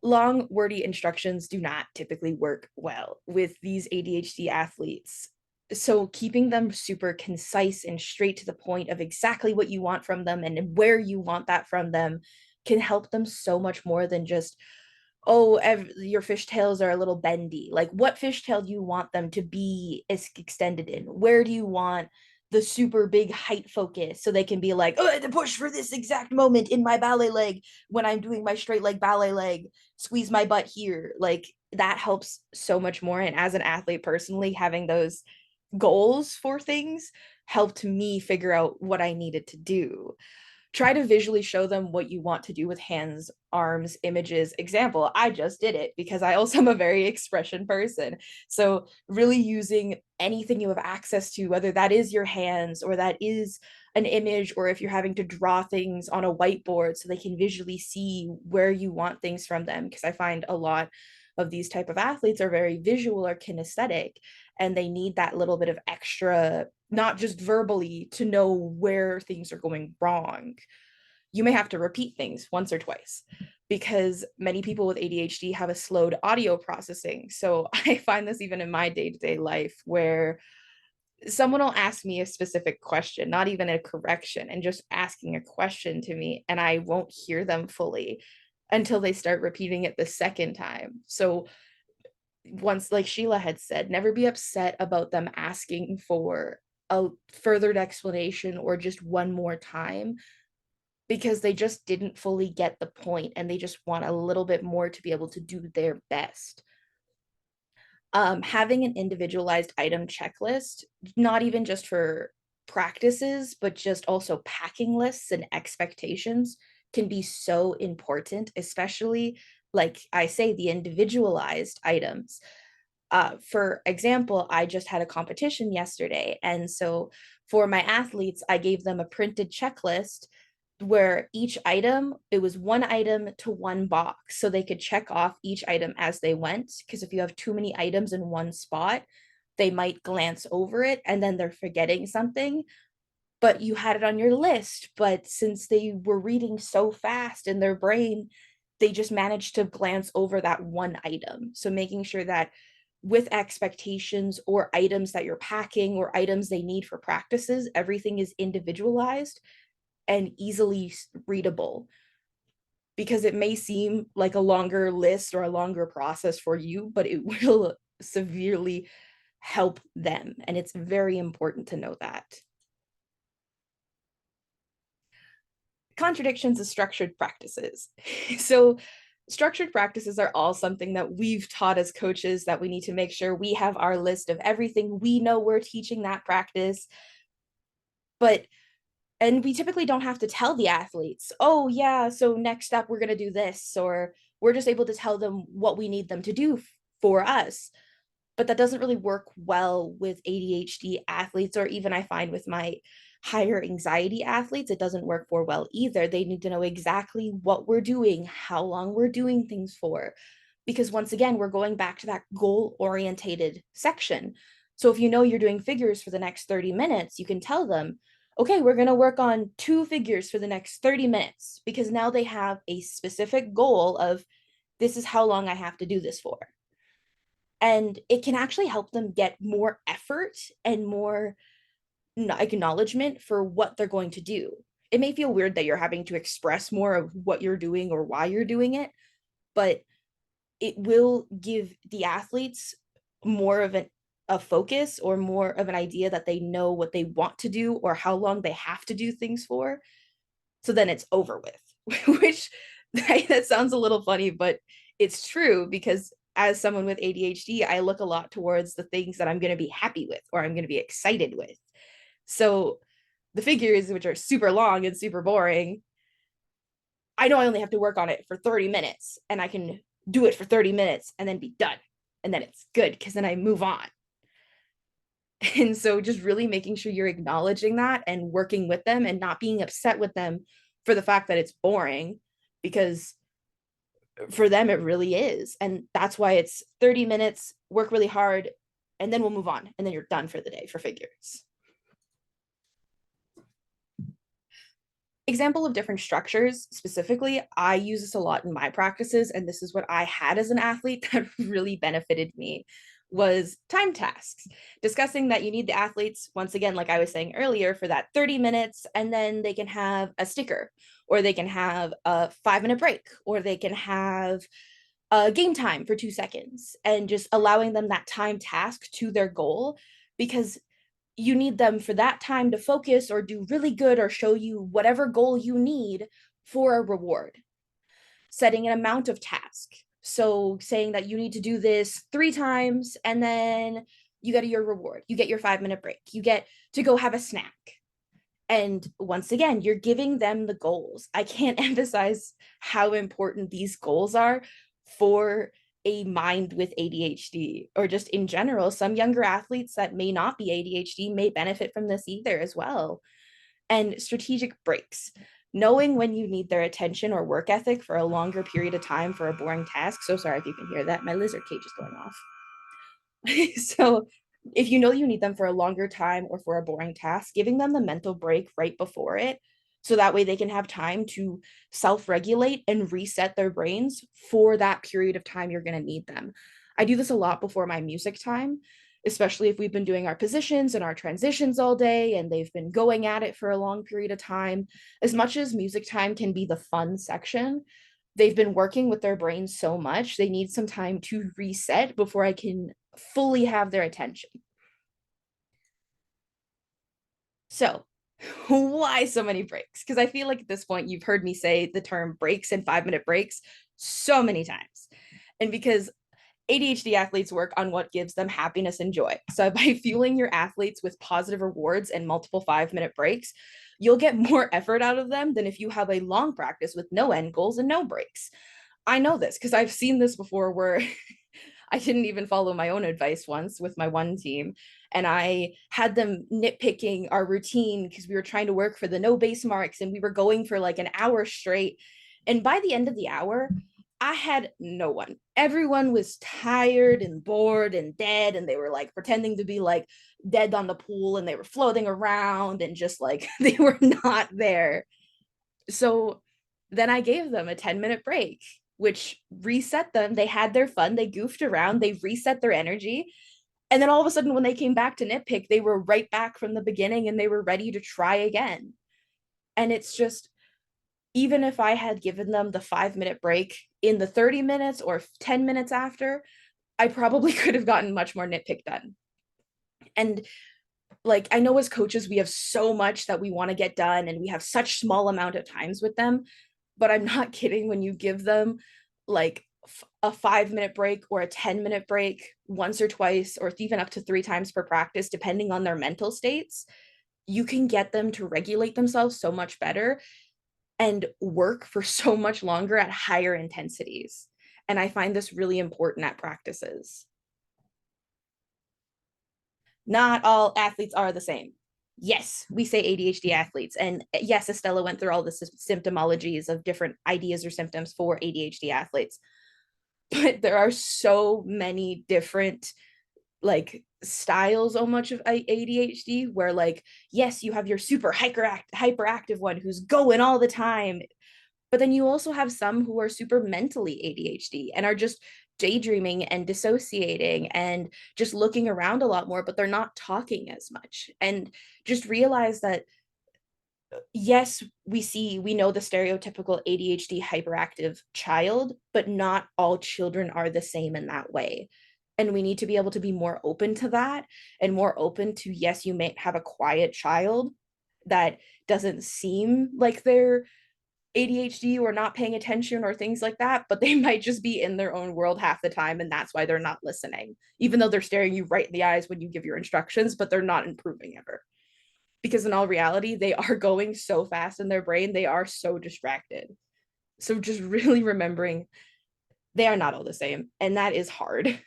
Long, wordy instructions do not typically work well with these ADHD athletes. So keeping them super concise and straight to the point of exactly what you want from them and where you want that from them can help them so much more than just, oh, your fishtails are a little bendy. Like, what fishtail do you want them to be extended in? Where do you want the super big height focus so they can be like, oh, I had to push for this exact moment in my ballet leg when I'm doing my straight leg ballet leg, squeeze my butt here. Like, that helps so much more. And as an athlete personally, having those goals for things helped me figure out what I needed to do. Try to visually show them what you want to do with hands, arms, images. Example, I just did it because I also am a very expression person. So really using anything you have access to, whether that is your hands or that is an image, or if you're having to draw things on a whiteboard so they can visually see where you want things from them. Because I find a lot of these type of athletes are very visual or kinesthetic, and they need that little bit of extra, not just verbally, to know where things are going wrong. You may have to repeat things once or twice because many people with ADHD have a slowed audio processing. So I find this even in my day-to-day life, where someone will ask me a specific question, not even a correction, and just asking a question to me, and I won't hear them fully until they start repeating it the second time. So once, like Sheila had said, never be upset about them asking for a furthered explanation or just one more time, because they just didn't fully get the point and they just want a little bit more to be able to do their best. Having an individualized item checklist, not even just for practices, but just also packing lists and expectations, can be so important, especially, like I say, the individualized items. For example, I just had a competition yesterday. And so for my athletes, I gave them a printed checklist where each item, it was one item to one box. So they could check off each item as they went. Because if you have too many items in one spot, they might glance over it and then they're forgetting something. But you had it on your list. But since they were reading so fast in their brain, they just managed to glance over that one item. So making sure that with expectations or items that you're packing or items they need for practices, everything is individualized and easily readable, because it may seem like a longer list or a longer process for you, but it will severely help them. And it's very important to know that. Contradictions of structured practices. So structured practices are all something that we've taught as coaches, that we need to make sure we have our list of everything we know we're teaching that practice. And we typically don't have to tell the athletes, oh yeah, so next up we're going to do this, or we're just able to tell them what we need them to do for us. But that doesn't really work well with ADHD athletes, or even I find with my higher anxiety athletes, it doesn't work for well either. They need to know exactly what we're doing, how long we're doing things for, because once again, we're going back to that goal-orientated section. So if you know you're doing figures for the next 30 minutes, you can tell them, okay, we're going to work on 2 figures for the next 30 minutes, because now they have a specific goal of, this is how long I have to do this for. And it can actually help them get more effort and more acknowledgement for what they're going to do. It may feel weird that you're having to express more of what you're doing or why you're doing it, but it will give the athletes more of a focus or more of an idea that they know what they want to do or how long they have to do things for. So then it's over with, which that sounds a little funny, but it's true, because as someone with ADHD, I look a lot towards the things that I'm going to be happy with or I'm going to be excited with. So the figures, which are super long and super boring, I know I only have to work on it for 30 minutes and I can do it for 30 minutes and then be done. And then it's good because then I move on. And so just really making sure you're acknowledging that and working with them and not being upset with them for the fact that it's boring, because for them it really is. And that's why it's 30 minutes, work really hard, and then we'll move on. And then you're done for the day for figures. Example of different structures, specifically, I use this a lot in my practices, and this is what I had as an athlete that really benefited me, was time tasks. Discussing that you need the athletes, once again, like I was saying earlier, for that 30 minutes, and then they can have a sticker, or they can have a 5-minute break, or they can have a game time for 2 seconds, and just allowing them that time task to their goal, because you need them for that time to focus or do really good or show you whatever goal you need for a reward. Setting an amount of task. So saying that you need to do this 3 times and then you get your reward. You get your 5-minute break. You get to go have a snack. And once again, you're giving them the goals. I can't emphasize how important these goals are for a mind with ADHD, or just in general. Some younger athletes that may not be ADHD may benefit from this either as well. And strategic breaks, knowing when you need their attention or work ethic for a longer period of time for a boring task. So sorry if you can hear that, my lizard cage is going off. So if you know you need them for a longer time or for a boring task, giving them the mental break right before it, so that way they can have time to self-regulate and reset their brains for that period of time you're going to need them. I do this a lot before my music time, especially if we've been doing our positions and our transitions all day and they've been going at it for a long period of time. As much as music time can be the fun section, they've been working with their brains so much, they need some time to reset before I can fully have their attention. So why so many breaks? Because I feel like at this point, you've heard me say the term breaks and 5-minute breaks so many times. And because ADHD athletes work on what gives them happiness and joy. So by fueling your athletes with positive rewards and multiple 5-minute breaks, you'll get more effort out of them than if you have a long practice with no end goals and no breaks. I know this because I've seen this before where I didn't even follow my own advice once with my one team. And I had them nitpicking our routine because we were trying to work for the no base marks and we were going for like an hour straight. And by the end of the hour, I had no one. Everyone was tired and bored and dead. And they were like pretending to be like dead on the pool and they were floating around and just like they were not there. So then I gave them a 10-minute break, which reset them. They had their fun. They goofed around. They reset their energy. And then all of a sudden, when they came back to nitpick, they were right back from the beginning and they were ready to try again. And it's just, even if I had given them the 5-minute break in the 30 minutes or 10 minutes after, I probably could have gotten much more nitpick done. And like, I know as coaches, we have so much that we want to get done and we have such small amount of times with them, but I'm not kidding. When you give them like a 5-minute break or a 10-minute break once or twice, or even up to 3 times per practice, depending on their mental states, you can get them to regulate themselves so much better and work for so much longer at higher intensities. And I find this really important at practices. Not all athletes are the same. Yes, we say ADHD athletes. And yes, Estela went through all the symptomologies of different ideas or symptoms for ADHD athletes. But there are so many different like styles so much of ADHD where like, yes, you have your super hyperactive one who's going all the time. But then you also have some who are super mentally ADHD and are just daydreaming and dissociating and just looking around a lot more, but they're not talking as much. And just realize that, yes, we know the stereotypical ADHD hyperactive child, but not all children are the same in that way. And we need to be able to be more open to that and more open to, yes, you may have a quiet child that doesn't seem like they're ADHD or not paying attention or things like that, but they might just be in their own world half the time, and that's why they're not listening, even though they're staring you right in the eyes when you give your instructions, but they're not improving ever. Because in all reality, they are going so fast in their brain, they are so distracted. So just really remembering they are not all the same, and that is hard.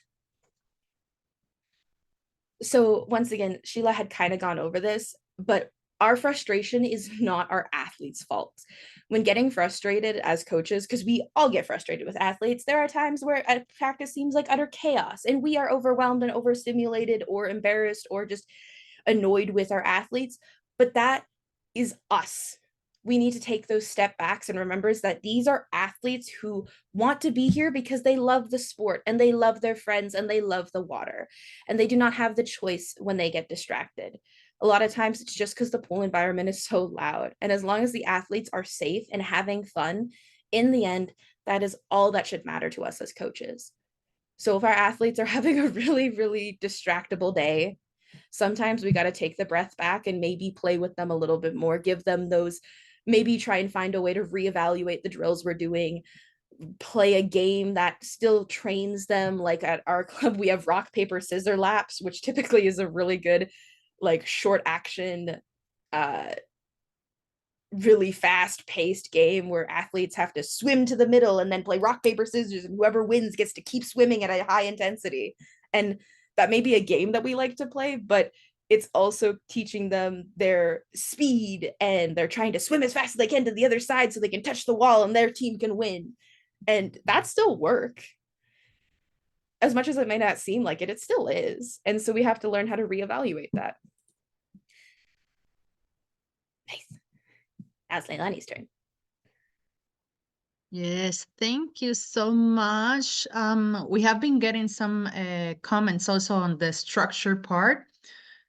So once again, Sheila had kind of gone over this, but our frustration is not our athletes' fault. When getting frustrated as coaches, because we all get frustrated with athletes, there are times where a practice seems like utter chaos and we are overwhelmed and overstimulated or embarrassed or just annoyed with our athletes, but that is us. We need to take those step backs and remember that these are athletes who want to be here because they love the sport and they love their friends and they love the water, and they do not have the choice when they get distracted. A lot of times it's just because the pool environment is so loud, and as long as the athletes are safe and having fun, in the end, that is all that should matter to us as coaches. So if our athletes are having a really, really distractible day, sometimes we got to take the breath back and maybe play with them a little bit more, give them those, maybe try and find a way to reevaluate the drills we're doing, play a game that still trains them. Like at our club, we have rock, paper, scissor laps, which typically is a really good, like short action, really fast paced game where athletes have to swim to the middle and then play rock, paper, scissors, and whoever wins gets to keep swimming at a high intensity. And that may be a game that we like to play, but it's also teaching them their speed, and they're trying to swim as fast as they can to the other side so they can touch the wall and their team can win. And that's still work. As much as it may not seem like it, it still is. And so we have to learn how to reevaluate that. Nice. Now it's Leilani's turn. Yes, thank you so much. We have been getting some comments also on the structure part,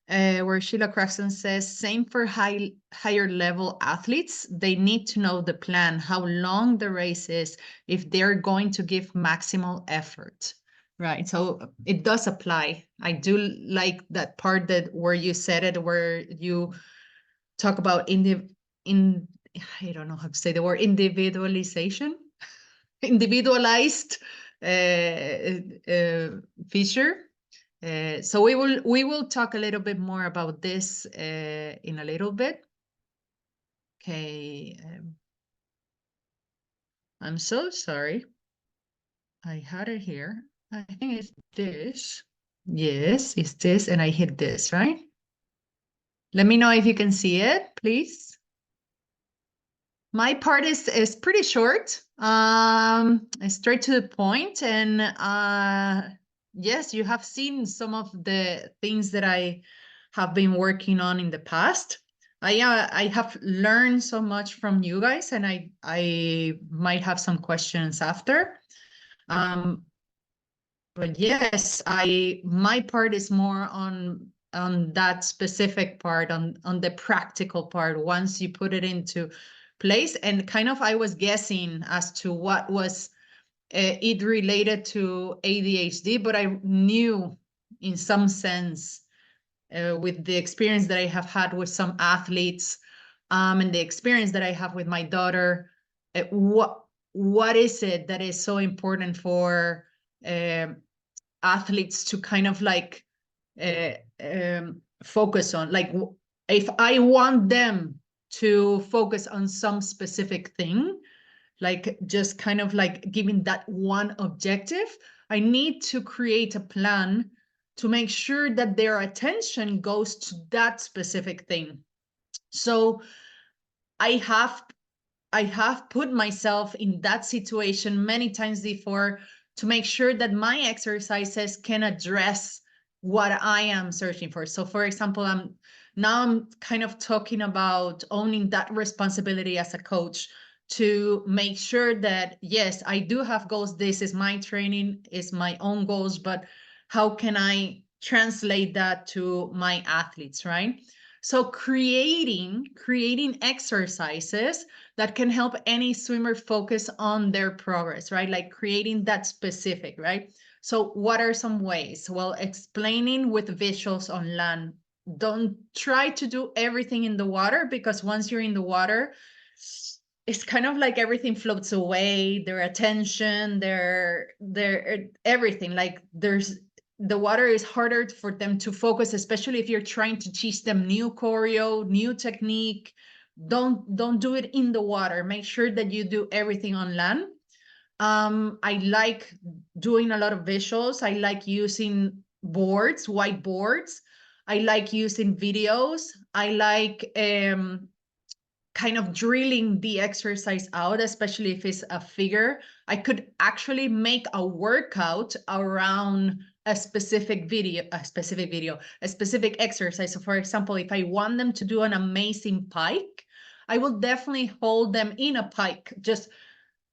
where Sheila Craxton says, same for higher level athletes. They need to know the plan, how long the race is, if they're going to give maximal effort, right? So it does apply. I do like that part that where you said it, where you talk about I don't know how to say the word, individualization, individualized feature. So we will talk a little bit more about this in a little bit. Okay. I'm so sorry. I had it here. I think it's this. Yes, it's this, and I hit this, right? Let me know if you can see it, please. My part is pretty short, straight to the point, and yes, you have seen some of the things that I have been working on in the past. I have learned so much from you guys, and I might have some questions after. But yes, my part is more on that specific part, on the practical part. Once you put it into place, and kind of I was guessing as to what was it related to ADHD, but I knew in some sense with the experience that I have had with some athletes, and the experience that I have with my daughter, what is it that is so important for athletes to kind of like focus on? Like, if I want them to focus on some specific thing, like just kind of like giving that one objective, I need to create a plan to make sure that their attention goes to that specific thing. So I have put myself in that situation many times before to make sure that my exercises can address what I am searching for. So for example, I'm kind of talking about owning that responsibility as a coach to make sure that, yes, I do have goals. This is my training, is my own goals, but how can I translate that to my athletes, right? So creating exercises that can help any swimmer focus on their progress, right? Like creating that specific, right? So what are some ways? Well, explaining with visuals on land. Don't try to do everything in the water, because once you're in the water, it's kind of like everything floats away, their attention, their everything. Like the water is harder for them to focus, especially if you're trying to teach them new choreo, new technique. Don't do it in the water. Make sure that you do everything on land. I like doing a lot of visuals. I like using boards, whiteboards. I like using videos. I like kind of drilling the exercise out, especially if it's a figure. I could actually make a workout around a specific exercise. So for example, if I want them to do an amazing pike, I will definitely hold them in a pike, just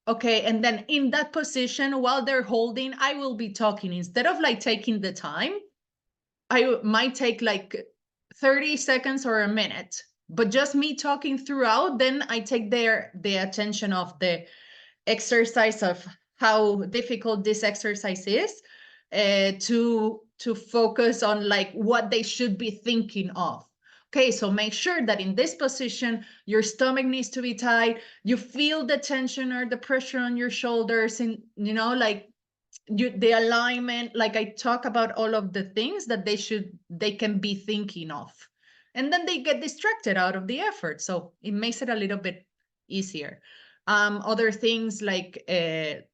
okay. And then in that position, while they're holding, I will be talking. Instead of like taking the time, I might take like 30 seconds or a minute, but just me talking throughout, then I take the attention of the exercise, of how difficult this exercise is, to focus on like what they should be thinking of. Okay, so make sure that in this position, your stomach needs to be tight. You feel the tension or the pressure on your shoulders, and like the alignment. Like I talk about all of the things that they can be thinking of, and then they get distracted out of the effort. So it makes it a little bit easier. Other things like,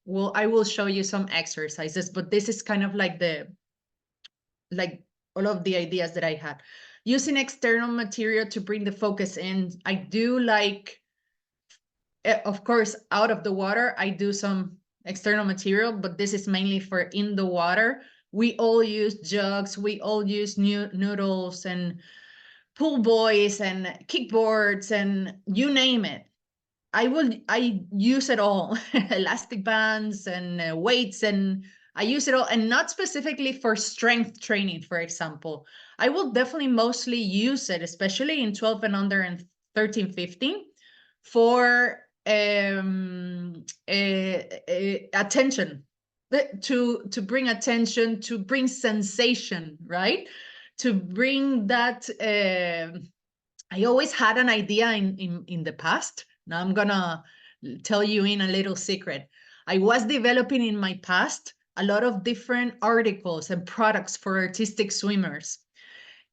well, I will show you some exercises, but this is kind of like all of the ideas that I had. Using external material to bring the focus in. I do like, of course, out of the water, I do some external material, but this is mainly for in the water. We all use jugs, we all use noodles and pool boys and kickboards and you name it. I use it all, elastic bands and weights, and I use it all, and not specifically for strength training, for example. I will definitely mostly use it, especially in 12 and under and 13, 15, for attention, to bring attention, to bring sensation, right? To bring that. I always had an idea in the past. Now I'm gonna tell you in a little secret. I was developing in my past a lot of different articles and products for artistic swimmers,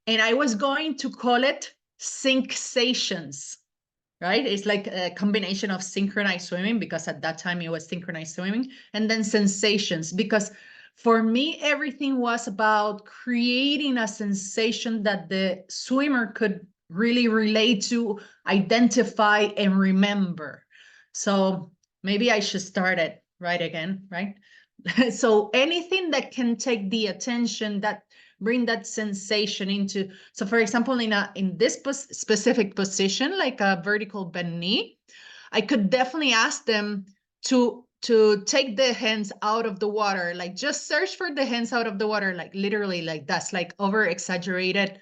and I was going to call it Sync-sations. Right? It's like a combination of synchronized swimming, because at that time it was synchronized swimming, and then sensations, because for me, everything was about creating a sensation that the swimmer could really relate to, identify, and remember. So maybe I should start it right again, right? So anything that can take the attention, that bring that sensation into. So for example, in this specific position, like a vertical bend knee, I could definitely ask them to take the hands out of the water, like just search for the hands out of the water, like literally, like that's like over exaggerated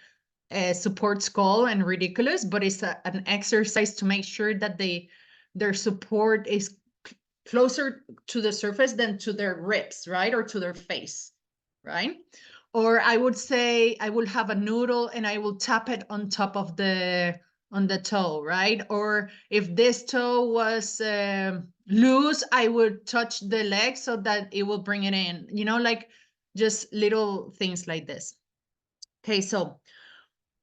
support skull and ridiculous, but it's an exercise to make sure that their support is closer to the surface than to their ribs, right? Or to their face, right? Or I would say I will have a noodle and I will tap it on top of on the toe, right? Or if this toe was loose, I would touch the leg so that it will bring it in, like just little things like this. Okay, so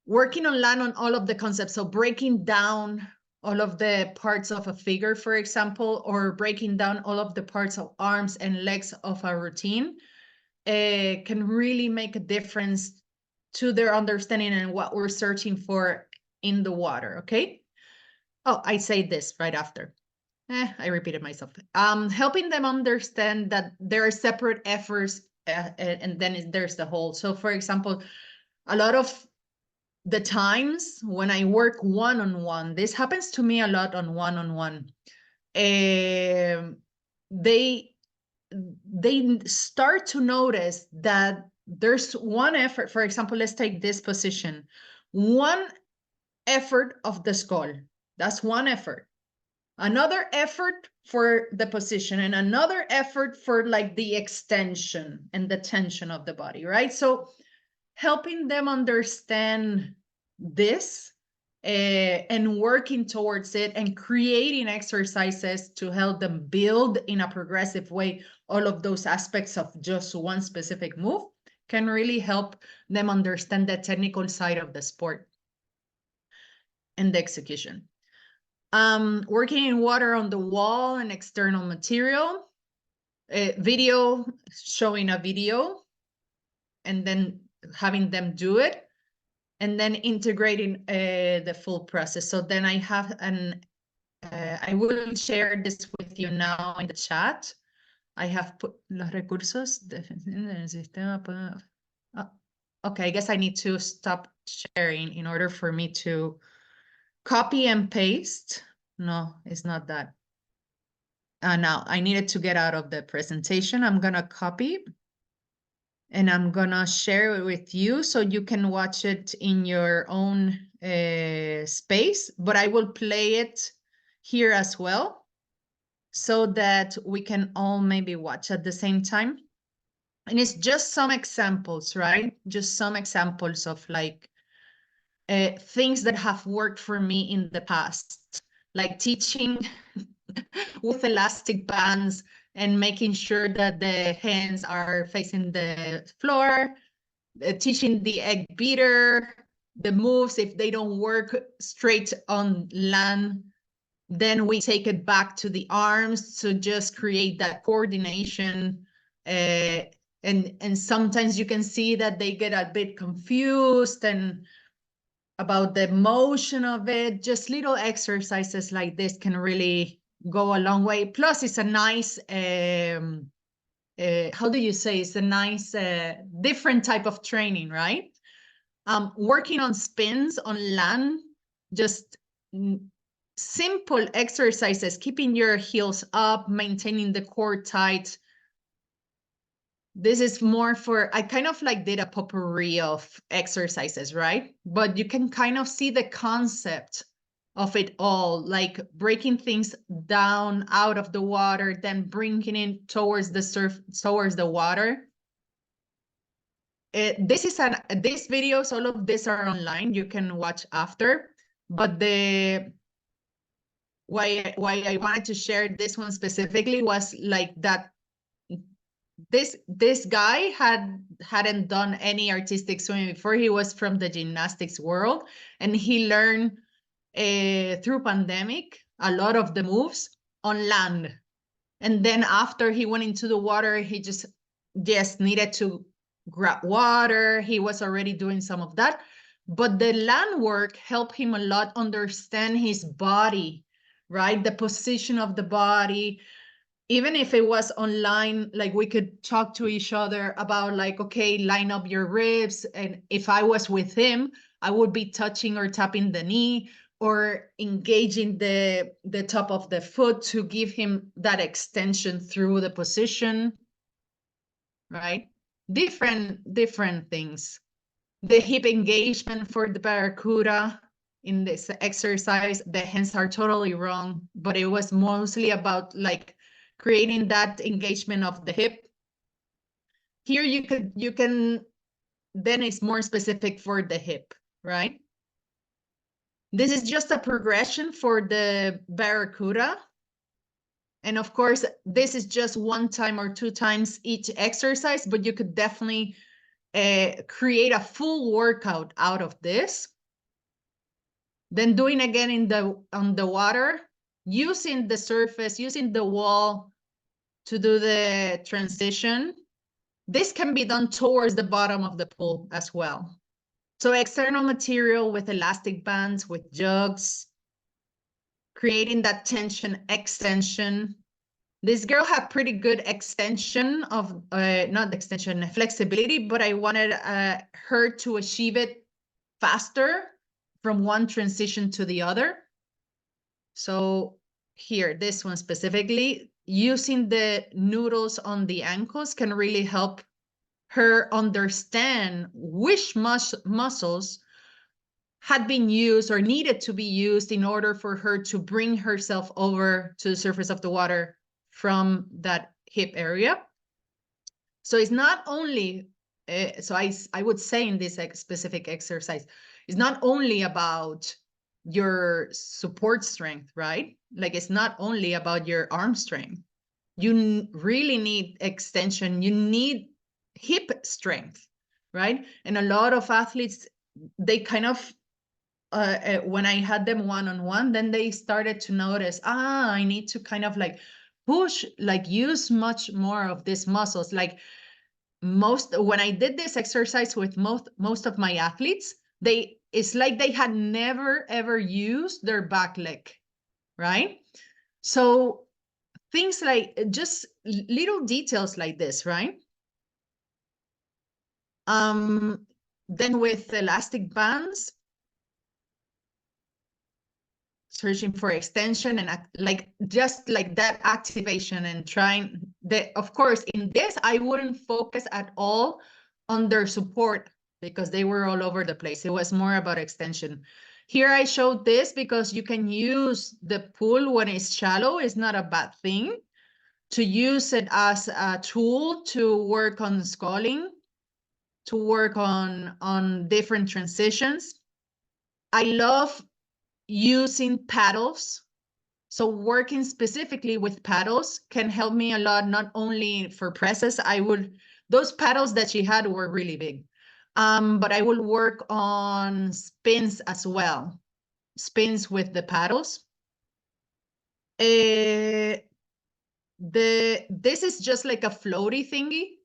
working on land on all of the concepts. So breaking down all of the parts of a figure, for example, or breaking down all of the parts of arms and legs of a routine, can really make a difference to their understanding and what we're searching for in the water, okay? Oh, I say this right after. I repeated myself. Helping them understand that there are separate efforts, and then there's the whole. So for example, a lot of the times when I work one-on-one, this happens to me a lot on one-on-one, they start to notice that there's one effort. For example, let's take this position. One effort of the skull, that's one effort. Another effort for the position, and another effort for like the extension and the tension of the body, right? So helping them understand this and working towards it and creating exercises to help them build in a progressive way all of those aspects of just one specific move can really help them understand the technical side of the sport and the execution. Working in water on the wall and external material, video, showing a video, and then having them do it, and then integrating the full process. So then I have I will share this with you now in the chat. I have put los recursos del sistema. Okay, I guess I need to stop sharing in order for me to copy and paste. No, it's not that. Now I needed to get out of the presentation. I'm gonna copy and I'm gonna share it with you so you can watch it in your own space, but I will play it here as well so that we can all maybe watch at the same time. And it's just some examples, right? Just some examples of like things that have worked for me in the past, like teaching with elastic bands and making sure that the hands are facing the floor, teaching the egg beater, the moves. If they don't work straight on land, then we take it back to the arms to just create that coordination. And sometimes you can see that they get a bit confused and about the motion of it. Just little exercises like this can really go a long way. Plus, it's a nice, how do you say? It's a nice, different type of training, right? Working on spins on land, just simple exercises, keeping your heels up, maintaining the core tight. This is more for, I kind of like did a potpourri of exercises, right? But you can kind of see the concept of it all, like breaking things down out of the water, then bringing it towards the surf, towards the water. These videos, all of these are online. You can watch after, but why I wanted to share this one specifically was like that. This guy hadn't done any artistic swimming before. He was from the gymnastics world, and he learned through pandemic a lot of the moves on land. And then after he went into the water, he just needed to grab water. He was already doing some of that, but the land work helped him a lot understand his body, right? The position of the body. Even if it was online, like we could talk to each other about like, okay, line up your ribs. And if I was with him, I would be touching or tapping the knee or engaging the top of the foot to give him that extension through the position, right? Different things. The hip engagement for the barracuda in this exercise, the hands are totally wrong, but it was mostly about like creating that engagement of the hip. Here you can, then it's more specific for the hip, right? This is just a progression for the barracuda. And of course, this is just 1 time or 2 times each exercise, but you could definitely create a full workout out of this. Then doing again on the water, using the surface, using the wall to do the transition. This can be done towards the bottom of the pool as well. So external material with elastic bands, with jugs, creating that tension extension. This girl had pretty good extension of, not extension, flexibility, but I wanted her to achieve it faster from one transition to the other. So here, this one specifically, using the noodles on the ankles can really help her understand which muscles had been used or needed to be used in order for her to bring herself over to the surface of the water from that hip area. So it's not only, so I would say in this specific exercise, it's not only about your support strength, right? Like it's not only about your arm strength. You really need extension. You need hip strength, right? And a lot of athletes, they kind of, when I had them one-on-one, then they started to notice, I need to kind of like push, like use much more of these muscles. Like when I did this exercise with most of my athletes, it's like they had never ever used their back leg, right? So things like just little details like this, right? Then with elastic bands, searching for extension and like just like that activation and trying of course, in this, I wouldn't focus at all on their support because they were all over the place. It was more about extension. Here I showed this because you can use the pool when it's shallow. It's not a bad thing to use it as a tool to work on sculling, to work on different transitions. I love using paddles. So working specifically with paddles can help me a lot, not only for presses. Those paddles that she had were really big, but I will work on spins as well, spins with the paddles. This is just like a floaty thingy,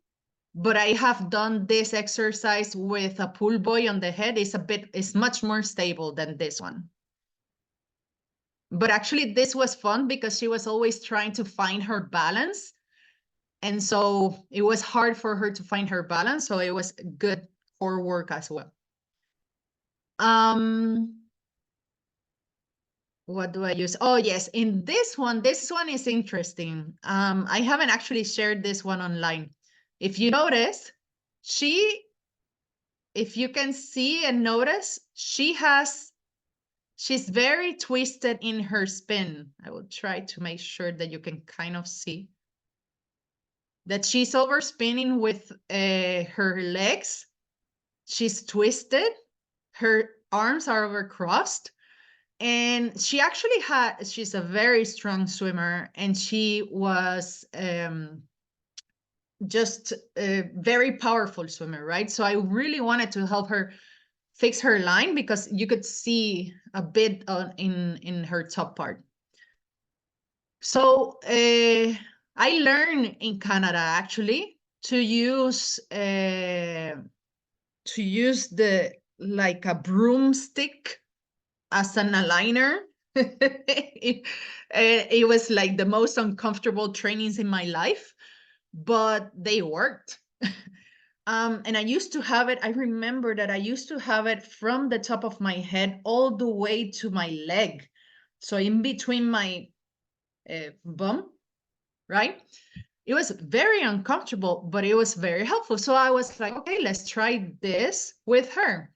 but I have done this exercise with a pull buoy on the head. It's much more stable than this one. But actually this was fun because she was always trying to find her balance. And so it was hard for her to find her balance. So it was good core work as well. What do I use? Oh, yes. In this one is interesting. I haven't actually shared this one online. If you notice, if you can see and notice, she's very twisted in her spin. I will try to make sure that you can kind of see that she's overspinning with her legs. She's twisted. Her arms are overcrossed. And she's a very strong swimmer, and she was just a very powerful swimmer, right? So I really wanted to help her fix her line because you could see a bit in her top part. So I learned in Canada actually to use like a broomstick as an aligner. It was like the most uncomfortable trainings in my life, but they worked. And I used to have it. I remember that I used to have it from the top of my head all the way to my leg. So in between my bum, right? It was very uncomfortable, but it was very helpful. So I was like, okay, let's try this with her.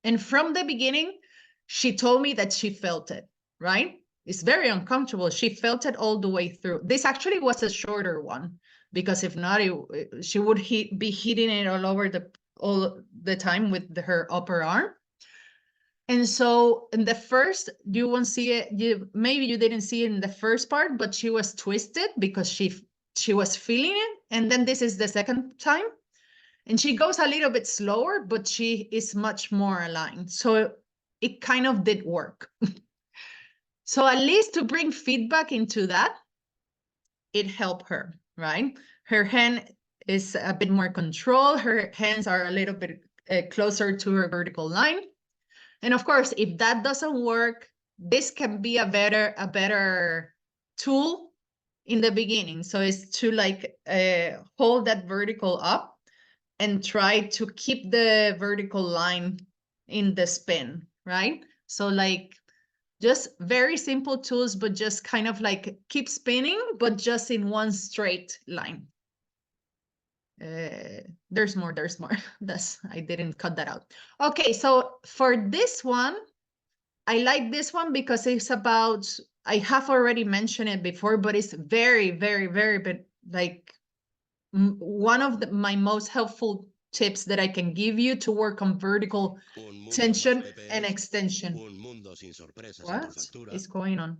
And from the beginning, she told me that she felt it, right? It's very uncomfortable. She felt it all the way through. This actually was a shorter one because if not, she would be hitting it all the time with her upper arm. And so in the first, you won't see it. Maybe you didn't see it in the first part, but she was twisted because she was feeling it. And then this is the second time. And she goes a little bit slower, but she is much more aligned. So it kind of did work. So at least to bring feedback into that, it helped her, right? Her hand is a bit more controlled. Her hands are a little bit closer to her vertical line. And of course, if that doesn't work, this can be a better tool in the beginning. So it's to like hold that vertical up and try to keep the vertical line in the spin, right? So like just very simple tools, but just kind of like keep spinning, but just in one straight line. There's more. I didn't cut that out. Okay, so for this one, I like this one because it's about, I have already mentioned it before, but it's very, very, very, but like one of my most helpful tips that I can give you to work on vertical tension and extension. What is going on?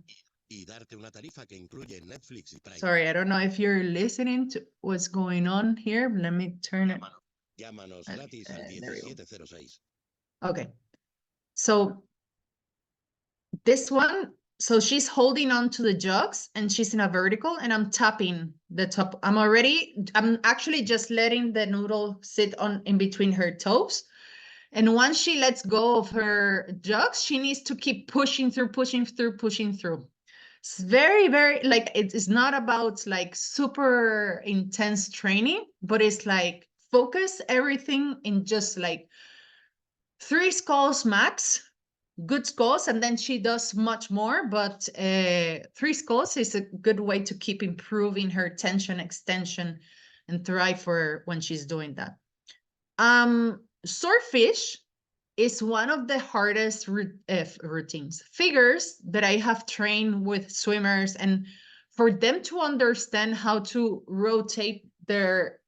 Sorry, I don't know if you're listening to what's going on here. Let me turn it. There we go. Okay. So this one, so she's holding on to the jugs and she's in a vertical and I'm tapping the top. I'm actually just letting the noodle sit on in between her toes. And once she lets go of her jugs, she needs to keep pushing through. It's very, very, like, it's not about like super intense training, but it's like focus everything in just like 3 skulls max, good skulls, and then she does much more, but 3 skulls is a good way to keep improving her tension, extension, and thrive for when she's doing that. Swordfish is one of the hardest routines, figures that I have trained with swimmers, and for them to understand how to rotate their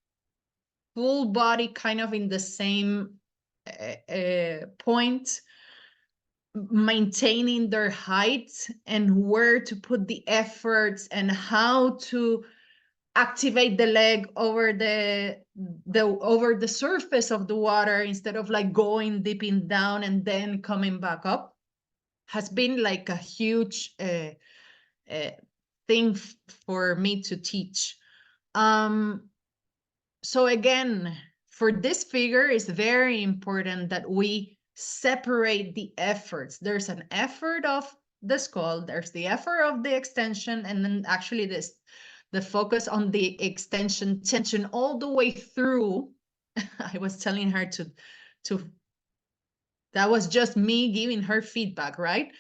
full body kind of in the same point, maintaining their height and where to put the efforts and how to activate the leg over the surface of the water instead of like going dipping down and then coming back up, has been like a huge thing for me to teach. So again, for this figure, it's very important that we separate the efforts. There's an effort of the skull, there's the effort of the extension, and then actually the focus on the extension tension all the way through. I was telling her to that was just me giving her feedback, right?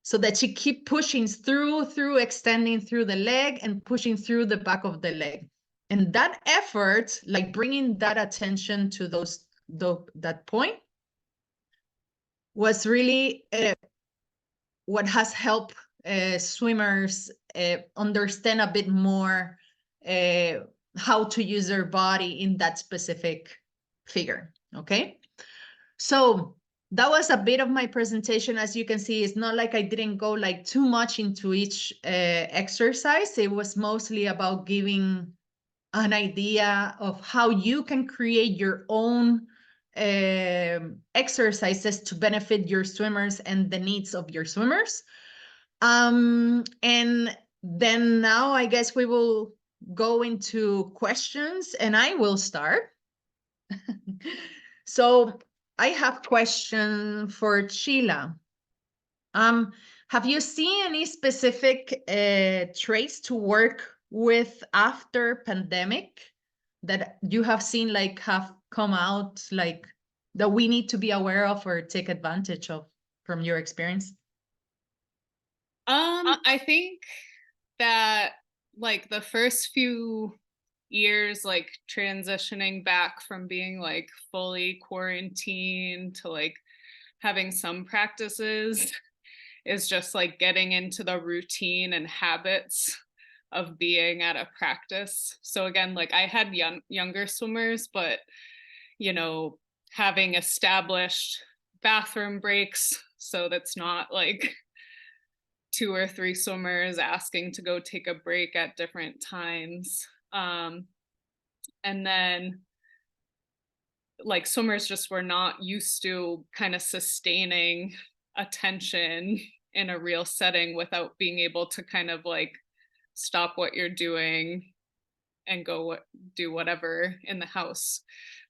So that she keep pushing through extending through the leg and pushing through the back of the leg. And that effort, like bringing that attention to that point, was really what has helped swimmers understand a bit more how to use their body in that specific figure. Okay, so that was a bit of my presentation. As you can see, it's not like I didn't go like too much into each exercise. It was mostly about giving an idea of how you can create your own exercises to benefit your swimmers and the needs of your swimmers. And then now I guess we will go into questions and I will start. So I have question for Sheila. Have you seen any specific traits to work with after pandemic that you have seen like have come out like that we need to be aware of or take advantage of from your experience? I think that like the first few years, like transitioning back from being like fully quarantined to like having some practices is just like getting into the routine and habits of being at a practice. So again, like I had younger swimmers, but you know, having established bathroom breaks, so that's not like 2 or 3 swimmers asking to go take a break at different times. And then like swimmers just were not used to kind of sustaining attention in a real setting without being able to kind of like stop what you're doing and go do whatever in the house.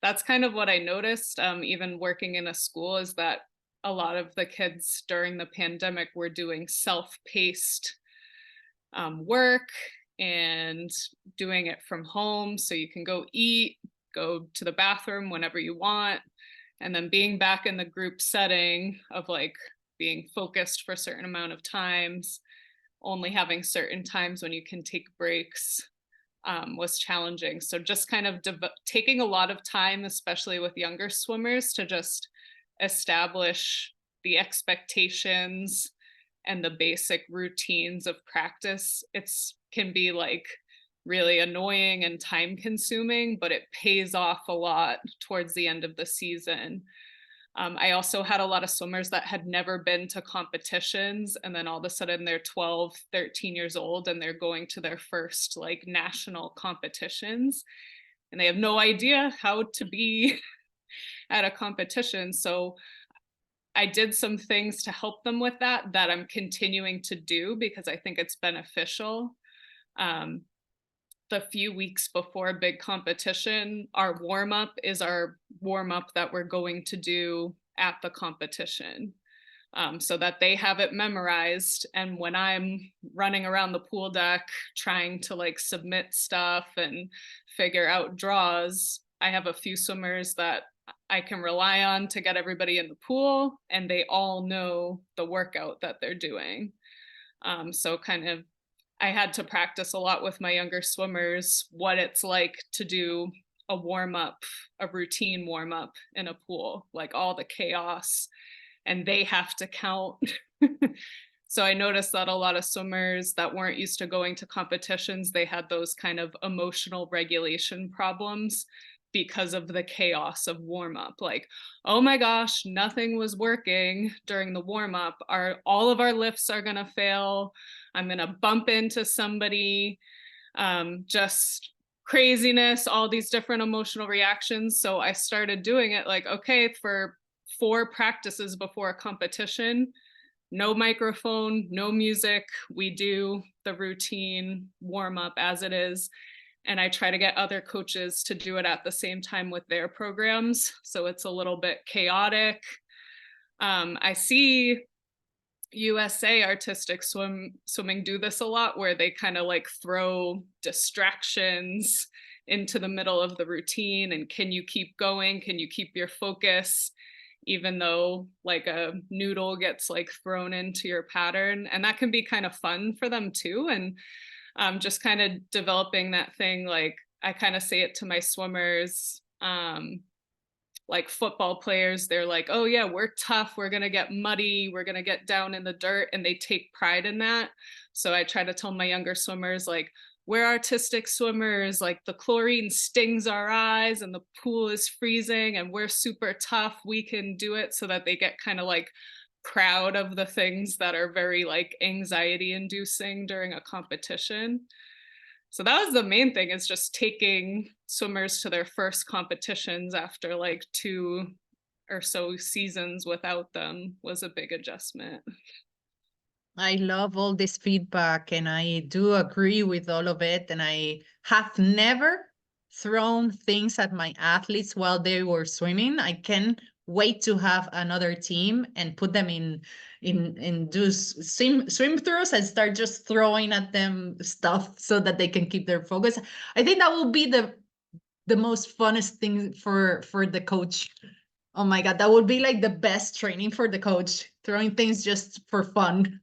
That's kind of what I noticed, even working in a school, is that a lot of the kids during the pandemic were doing self-paced work and doing it from home. So you can go eat, go to the bathroom whenever you want, and then being back in the group setting of like being focused for a certain amount of times, only having certain times when you can take breaks, was challenging. So just kind of taking a lot of time, especially with younger swimmers, to just establish the expectations and the basic routines of practice. It's can be like really annoying and time consuming, but it pays off a lot towards the end of the season. I also had a lot of swimmers that had never been to competitions, and then all of a sudden they're 12, 13 years old and they're going to their first like national competitions, and they have no idea how to be at a competition. So I did some things to help them with that I'm continuing to do because I think it's beneficial. The few weeks before a big competition, our warm-up is our warm-up that we're going to do at the competition, so that they have it memorized. And when I'm running around the pool deck trying to like submit stuff and figure out draws, I have a few swimmers that I can rely on to get everybody in the pool, and they all know the workout that they're doing. So kind of I had to practice a lot with my younger swimmers what it's like to do a warm-up, a routine warm-up in a pool, like all the chaos, and they have to count. So I noticed that a lot of swimmers that weren't used to going to competitions, they had those kind of emotional regulation problems because of the chaos of warm-up. Like, oh my gosh, nothing was working during the warm-up. All of our lifts are gonna fail. I'm gonna bump into somebody, just craziness, all these different emotional reactions. So I started doing it like, okay, for 4 practices before a competition, no microphone, no music. We do the routine warm up as it is. And I try to get other coaches to do it at the same time with their programs. So it's a little bit chaotic. I see USA artistic swimming do this a lot, where they kind of like throw distractions into the middle of the routine. And can you keep going? Can you keep your focus? Even though like a noodle gets like thrown into your pattern, and that can be kind of fun for them too. And just kind of developing that thing. Like I kind of say it to my swimmers, like football players, they're like, oh yeah, we're tough, we're gonna get muddy, we're gonna get down in the dirt, and they take pride in that. So I try to tell my younger swimmers, like, we're artistic swimmers, like the chlorine stings our eyes and the pool is freezing and we're super tough, we can do it, so that they get kind of like proud of the things that are very like anxiety inducing during a competition. So that was the main thing, is just taking swimmers to their first competitions after like 2 or so seasons without them was a big adjustment. I love all this feedback, and I do agree with all of it. And I have never thrown things at my athletes while they were swimming. I can wait to have another team and put them in do swim throughs and start just throwing at them stuff so that they can keep their focus. I think that will be the most funnest thing for the coach. Oh my God, that would be like the best training for the coach, throwing things just for fun.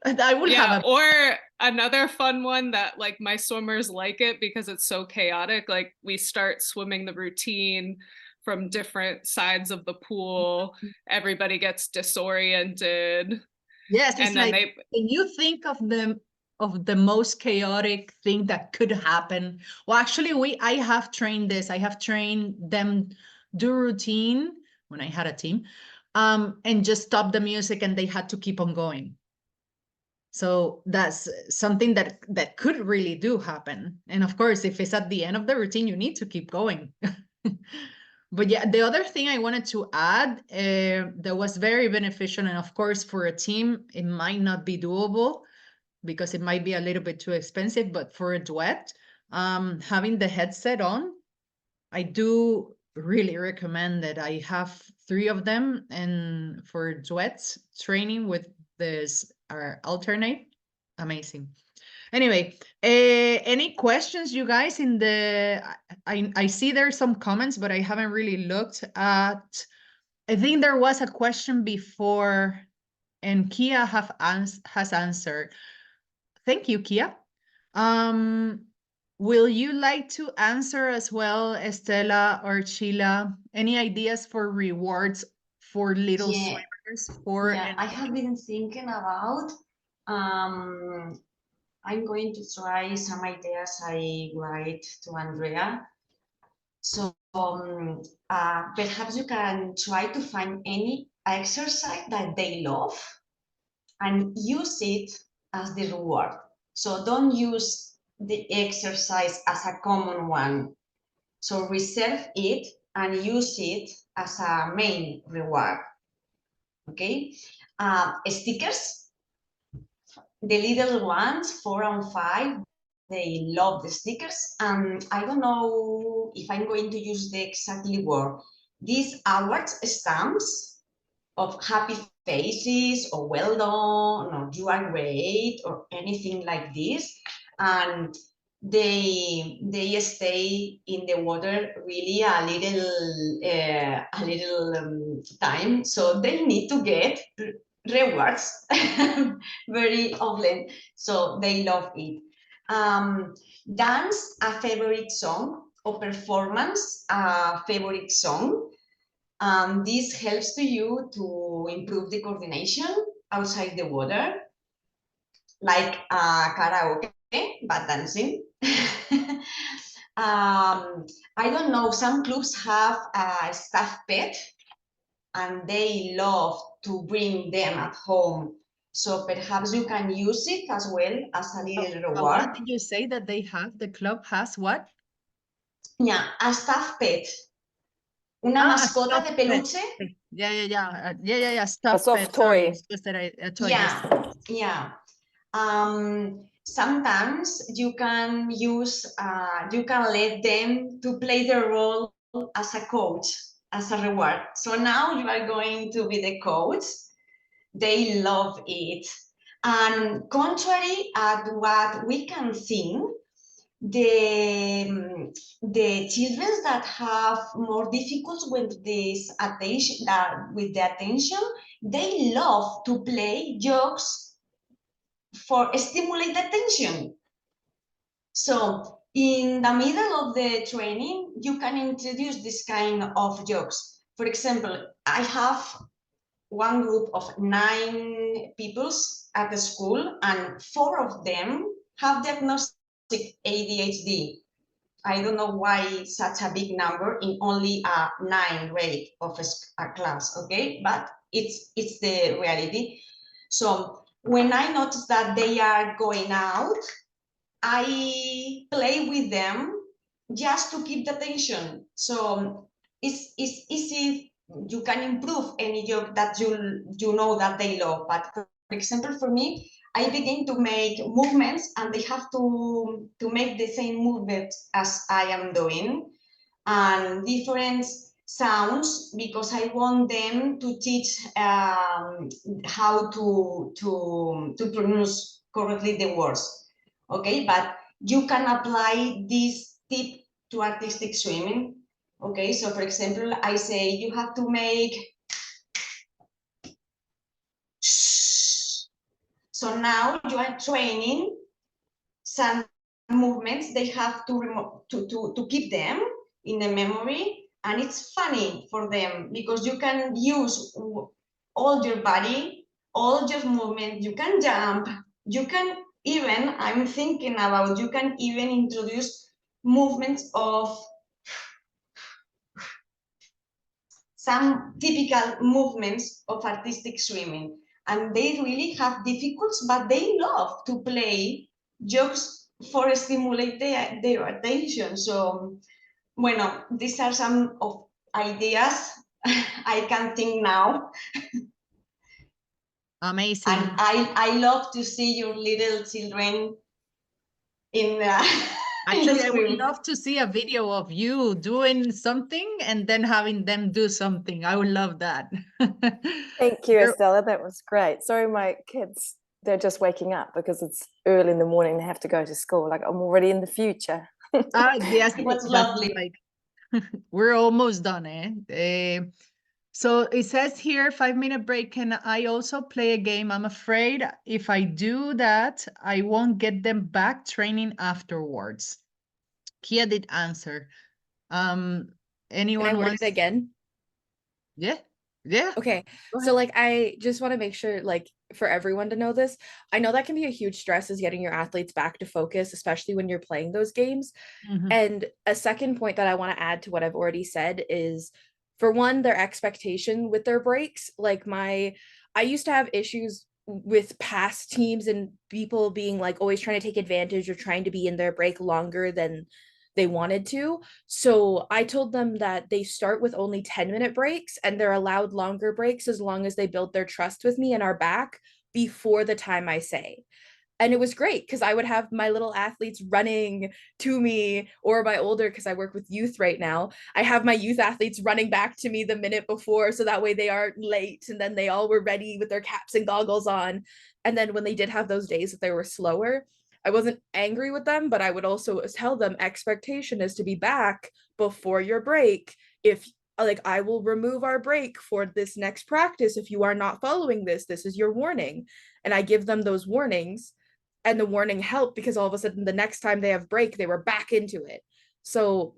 I would have or another fun one that like my swimmers like it because it's so chaotic. Like we start swimming the routine from different sides of the pool. Everybody gets disoriented. Yes, it's and then like, can you think of the most chaotic thing that could happen? Well, actually, I have trained this. I have trained them do routine when I had a team, and just stop the music, and they had to keep on going. So that's something that could really do happen. And of course, if it's at the end of the routine, you need to keep going. But yeah, the other thing I wanted to add that was very beneficial, and of course for a team, it might not be doable because it might be a little bit too expensive, but for a duet, having the headset on, I do really recommend that. I have 3 of them, and for duets training with this alternate, amazing. Anyway, any questions, you guys? I see there's some comments, but I haven't really looked at. I think there was a question before, and Kia has answered. Thank you, Kia. Will you like to answer as well, Estela or Sheila? Any ideas for rewards for little swimmers? I have been thinking about I'm going to try some ideas I write to Andrea. So perhaps you can try to find any exercise that they love and use it as the reward. So don't use the exercise as a common one. So reserve it and use it as a main reward. Okay, stickers, the little ones, 4 and 5, they love the stickers. I don't know if I'm going to use the exactly word. These awards stamps of happy faces or well done or you are great or anything like this, and they stay in the water really a little time, so they need to get rewards very often, so they love it. Dance a favorite song or performance a favorite song. This helps to you to improve the coordination outside the water, like karaoke, but dancing. I don't know, some clubs have a staff pet and they love to bring them at home. So perhaps you can use it as well as a little reward. What did you say that they have? The club has what? Yeah, a staff pet. Una mascota de peluche. Yeah. Stuffed A soft pet. Sorry, toy. it's just that a toy. Yeah, yeah. Sometimes you can use, you can let them to play the role as a coach, as a reward. So now you are going to be the coach. They love it. And contrary at what we can think, the children that have more difficulties with this attention, with the attention, they love to play jokes for stimulate attention. So in the middle of the training, you can introduce this kind of jokes. For example, I have one group of 9 people at the school, and 4 of them have diagnostic ADHD. I don't know why such a big number in only a 9 grade of a class, okay? But it's the reality. So when I notice that they are going out, I play with them just to keep the attention. So it's easy. You can improve any job that you know that they love. But for example, for me, I begin to make movements and they have to make the same movements as I am doing, and different sounds, because I want them to teach how to pronounce correctly the words. Okay, but you can apply this tip to artistic swimming. Okay, so for example, I say you have to make. So now you are training some movements. They have to keep them in the memory, and it's funny for them because you can use all your body, all your movement. You can jump. You can even, I'm thinking about, you can even introduce movements of some typical movements of artistic swimming. And they really have difficulties, but they love to play jokes for stimulate their attention. So, bueno, these are some of ideas I can think now. Amazing. And I love to see your little children in Actually, I would love to see a video of you doing something and then having them do something. I would love that. Thank you, Estela. That was great. Sorry, my kids, they're just waking up because it's early in the morning. They have to go to school. Like, I'm already in the future. Yes, What's lovely. Like, we're almost done, eh? So it says here, 5-minute break. Can I also play a game? I'm afraid if I do that, I won't get them back training afterwards. Kia did answer. Anyone Can I word wants it again? Yeah. Yeah. Okay, Go so ahead. like I just want to make sure, like, for everyone to know this. I know that can be a huge stress, is getting your athletes back to focus, especially when you're playing those games. Mhm. And a second point that I want to add to what I've already said is, for one, their expectation with their breaks. Like I used to have issues with past teams and people being like always trying to take advantage or trying to be in their break longer than they wanted to. So I told them that they start with only 10-minute breaks and they're allowed longer breaks as long as they build their trust with me and are back before the time I say. And it was great because I would have my little athletes running to me, or my older, because I work with youth right now, I have my youth athletes running back to me the minute before, so that way they aren't late, and then they all were ready with their caps and goggles on. And then when they did have those days that they were slower, I wasn't angry with them, but I would also tell them expectation is to be back before your break. If like, I will remove our break for this next practice if you are not following this is your warning. And I give them those warnings, and the warning helped because all of a sudden the next time they have break, they were back into it. So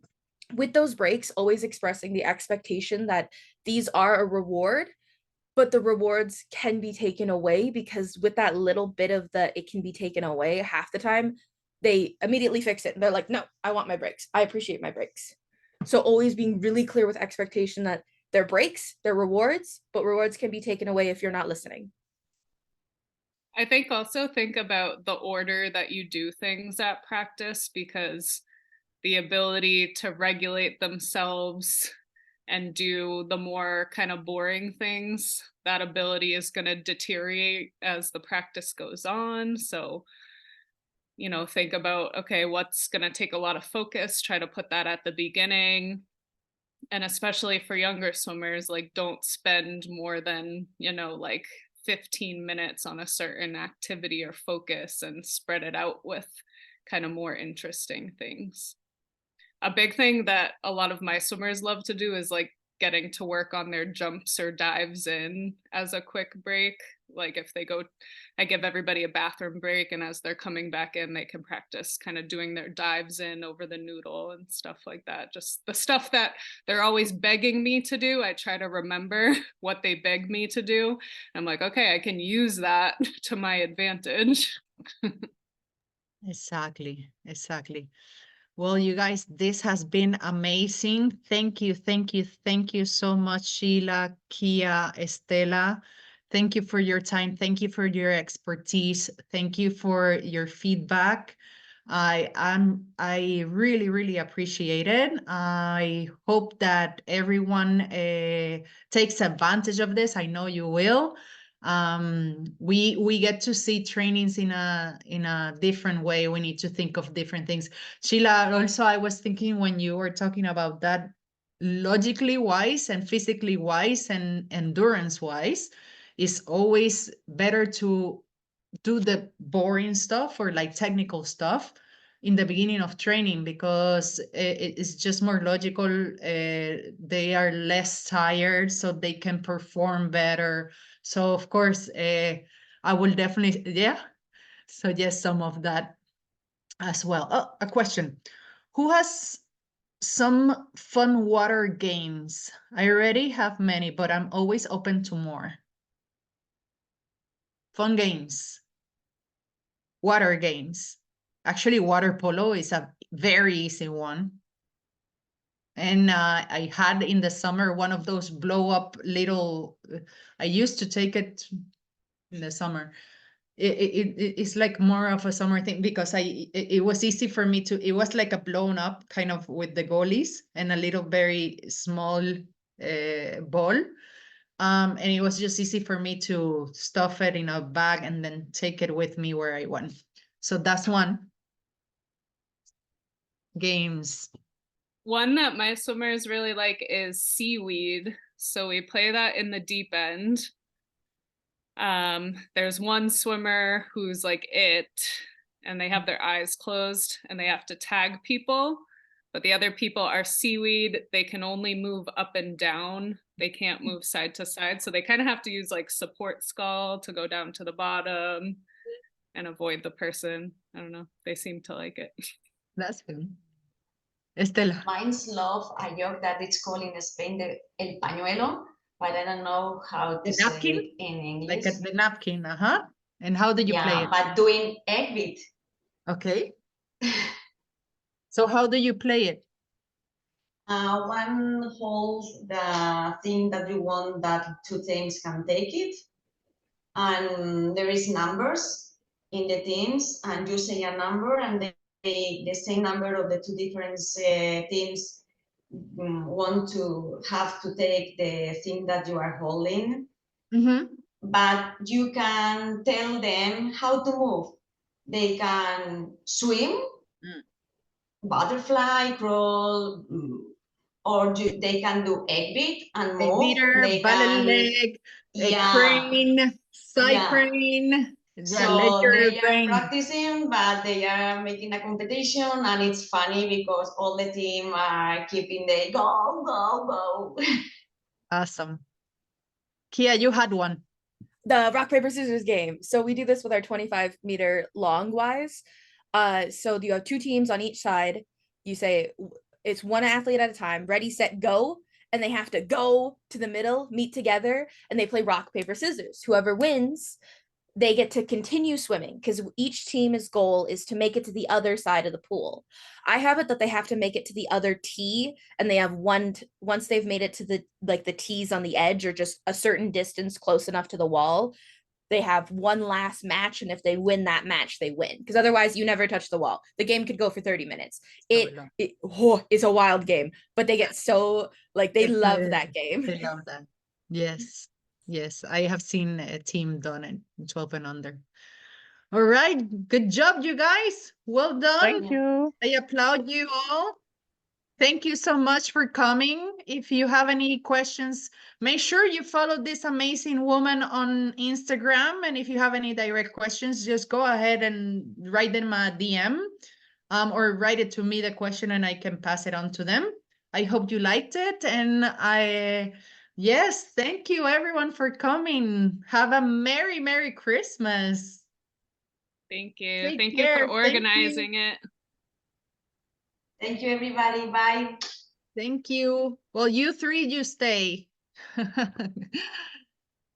with those breaks, always expressing the expectation that these are a reward, but the rewards can be taken away, because with that little bit of the it can be taken away, half the time they immediately fix it. They're like, no, I want my breaks. I appreciate my breaks. So always being really clear with expectation that they're breaks, they're rewards, but rewards can be taken away if you're not listening. I think also think about the order that you do things at practice, because the ability to regulate themselves and do the more kind of boring things, that ability is going to deteriorate as the practice goes on. So, you know, think about, okay, what's going to take a lot of focus, try to put that at the beginning. And especially for younger swimmers, like, don't spend more than, you know, like 15 minutes on a certain activity or focus, and spread it out with kind of more interesting things. A big thing that a lot of my swimmers love to do is like getting to work on their jumps or dives in as a quick break. Like if they go, I give everybody a bathroom break, and as they're coming back in, they can practice kind of doing their dives in over the noodle and stuff like that. Just the stuff that they're always begging me to do. I try to remember what they beg me to do. I'm like, okay, I can use that to my advantage. Exactly. Exactly. Well, you guys, this has been amazing. Thank you, thank you, thank you so much, Sheila, Kia, Estela. Thank you for your time. Thank you for your expertise. Thank you for your feedback. I really, really appreciate it. I hope that everyone takes advantage of this. I know you will. We get to see trainings in a different way. We need to think of different things. Sheila, also, I was thinking when you were talking about that, logically wise and physically wise and endurance wise, it's always better to do the boring stuff or like technical stuff in the beginning of training, because it's just more logical. They are less tired, so they can perform better. So of course, I will definitely, yeah, suggest some of that as well. Oh, a question. Who has some fun water games? I already have many, but I'm always open to more. Fun games. Water games. Actually, water polo is a very easy one. And I had in the summer one of those blow up little, I used to take it in the summer. It's like more of a summer thing, because it was easy for me to, it was like a blown up kind of with the goalies and a little very small ball. And it was just easy for me to stuff it in a bag and then take it with me where I went. So that's one. Games. One that my swimmers really like is seaweed. So we play that in the deep end. There's one swimmer who's like it, and they have their eyes closed and they have to tag people, but the other people are seaweed. They can only move up and down. They can't move side to side. So they kind of have to use like support skull to go down to the bottom and avoid the person. I don't know. They seem to like it. That's good. Estela. Mine's love a joke that it's called in Spain el pañuelo. but I don't know how The to say napkin? it in Like English. the napkin, And how did you play Yeah, it? but doing egg beat. Okay. So how do you play it? One holds the thing that you want that two teams can take it, and there is numbers in the teams, and you say a number, and the same number of the two different teams want to have to take the thing that you are holding. But you can tell them how to move. They can swim, butterfly, crawl, or they can do egg beat and Egg move. beater, They ballet can, leg, a yeah, crane, side yeah. crane. Yeah, let So your they are brain. practicing, but they are making a competition, and it's funny because all the team are keeping the go, go, go. Awesome. Kia, you had one. The rock, paper, scissors game. So we do this with our 25-meter long wise. So you have two teams on each side. You say it's one athlete at a time, ready, set, go. And they have to go to the middle, meet together, and they play rock, paper, scissors. Whoever wins, they get to continue swimming because each team's goal is to make it to the other side of the pool. I have it that they have to make it to the other tee, and they have once they've made it to the tees on the edge or just a certain distance close enough to the wall, they have one last match, and if they win that match, they win, because otherwise you never touch the wall. The game could go for 30 minutes. It's a wild game, but they get so they love that game. They love that. Yes. Yes, I have seen a team done it, 12 and under. All right, good job, you guys. Well done. Thank you. I applaud you all. Thank you so much for coming. If you have any questions, make sure you follow this amazing woman on Instagram. And if you have any direct questions, just go ahead and write them a DM or write it to me, the question, and I can pass it on to them. I hope you liked it. And yes, thank you everyone for coming. Have a Merry, Merry Christmas. Thank you. Take Thank care. you for organizing it. Thank you, everybody. Bye. Thank you. Well, you three, you stay.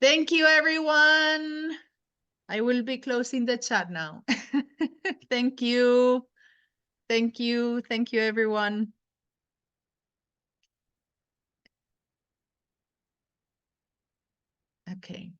Thank you, everyone. I will be closing the chat now. Thank you. Thank you. Thank you, everyone. Okay.